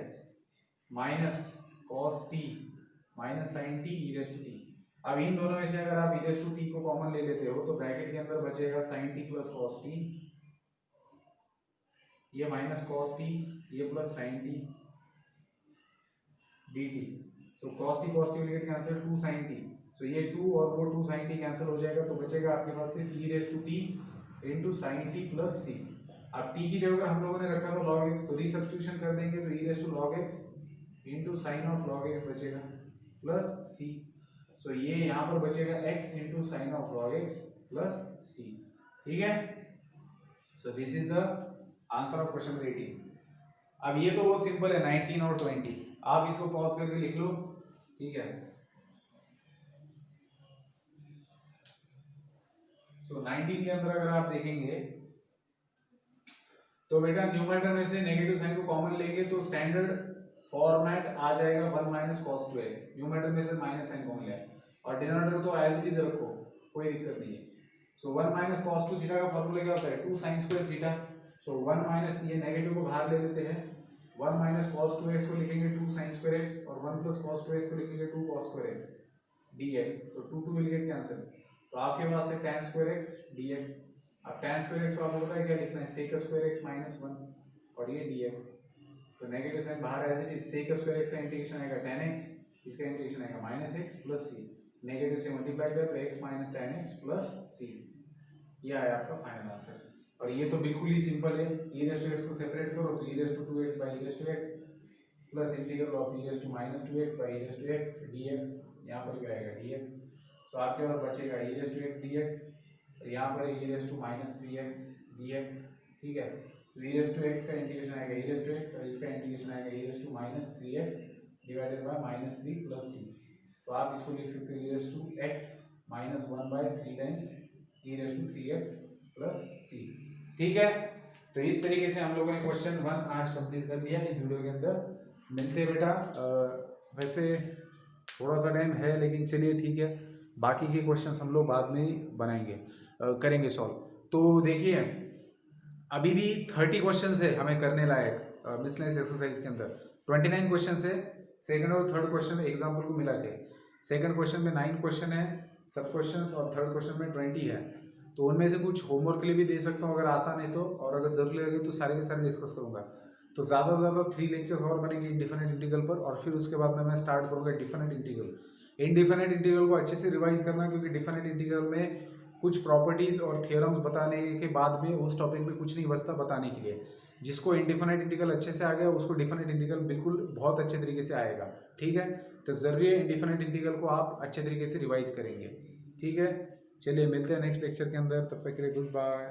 minus cos t minus sin t e raise to t। अब इन दोनों में से अगर आप e रेज़ टू t को कॉमन ले लेते हो तो ब्रैकेट के अंदर बचेगा sin t plus cos t, ये माइनस cos t, ये plus sin t dt। So cos t will get cancel, 2 sin t, सो ये 2 और वो 2 sin t कैंसिल हो जाएगा, तो बचेगा आपके पास सिर्फ e रेज़ टू t इनटू sin t प्लस c। अब t की जगह हम लोगों ने रखा था log x, तो रीसब्स्टिट्यूशन कर देंगे तो e raise to log x into sine of log X बचेगा प्लस सी। सो ये यहाँ पर बचेगा x into sine of log X plus C. ठीक है, so this is the answer of question number 18। अब ये तो बहुत सिंपल है 19 और 20, आप इसको पॉज करके लिख लो। ठीक है, सो 19 के अंदर अगर आप देखेंगे तो बेटा न्यूमरेटर में से नेगेटिव साइन को कॉमन लेंगे तो स्टैंडर्ड फॉर्मेट आ जाएगा 1 माइनस cos 2x। न्यूमरेटर में से माइनस साइन कॉमन ले और डिनोमिनेटर तो एज इट इज रखो, कोई दिक्कत नहीं है। सो 1 माइनस cos 2 थीटा का फॉर्मूला क्या होता है 2 sin स्क्वायर थीटा। सो 1 माइनस ये नेगेटिव को बाहर ले लेते हैं, 1 माइनस cos 2x को लिखेंगे 2 sin स्क्वायर x और 1 प्लस cos 2x को लिखेंगे 2 cos square x dx। So 2 will get cancel, तो आपके पास है tan स्क्वायर x dx। अब tan स्क्वायर x को आपको पता है क्या लिखना है sec स्क्वायर x माइनस 1 और ये dx। तो नेगेटिव साइन बाहर ऐसे ही sec स्क्वायर x का इंटीग्रेशन आएगा tan x, इसका इंटीग्रेशन आएगा minus x plus c, negative से मल्टीप्लाई कर तो x minus tan x plus c। ये आया आपका फाइनल आंसर। और ये तो बिल्कुल ही सिंपल है, e रेज़ टू x को सेपरेट करो तो e raise to 2x by e raise to x plus integral of e raise to minus 2x by e raise to x dx। यहाँ पर क्या आएगा dx। तो आपके पास बचेगा e raise to x dx और यहाँ पर e raise to minus 3x dx। ठीक है, तो e रेज़ टू x का इंटीग्रेशन आएगा e रेज़ टू x और इसका इंटीग्रेशन आएगा e raise to minus 3x divided by minus 3 plus c। तो आप इसको लिख सकते हो e raise to x minus 1 by 3 times e raise to 3x plus c। ठीक है, तो इस तरीके से हम लोगों ने क्वेश्चन 1 आज कंप्लीट कर दिया इस वीडियो के अंदर। मिलते हैं बेटा, वैसे थोड़ा सा टाइम है लेकिन चलिए ठीक है, बाकी के क्वेश्चंस हम लोग बाद में बनाएंगे, करेंगे सॉल्व। तो देखिए अभी भी 30 क्वेश्चंस है हमें करने लायक मिसलेनियस एक्सरसाइज के अंदर। 29 क्वेश्चंस है, सेकंड और थर्ड क्वेश्चन एग्जाम्पल को मिला के। सेकंड क्वेश्चन में 9 क्वेश्चन है सब क्वेश्चन और थर्ड क्वेश्चन में 20 है। तो उनमें से कुछ होमवर्क के लिए भी दे सकता हूँ अगर आसान है तो, और अगर जरूरी लगे तो सारे के सारे डिस्कस करूँगा। तो ज़्यादा से ज़्यादा 3 लेक्चर्स और बनेंगे इंडिफिनिट इंटीग्रल पर, और फिर उसके बाद में मैं स्टार्ट करूँगा डिफिनिट इंटीग्रल। इंडिफिनिट इंटीग्रल को अच्छे से रिवाइज करना, क्योंकि डिफिनिट इंटीग्रल में कुछ प्रॉपर्टीज और थियोरम्स बताने के बाद में उस टॉपिक में कुछ नहीं बचता बताने के लिए। जिसको इंडिफिनिट इंटीग्रल अच्छे से आ गया उसको डिफिनिट इंटीग्रल बिल्कुल बहुत अच्छे तरीके से आएगा। ठीक है, तो जरूरी है इंडिफिनिट इंटीग्रल को आप अच्छे तरीके से रिवाइज करेंगे। ठीक है, चलिए मिलते हैं नेक्स्ट लेक्चर के अंदर, तब तक के लिए गुड बाय।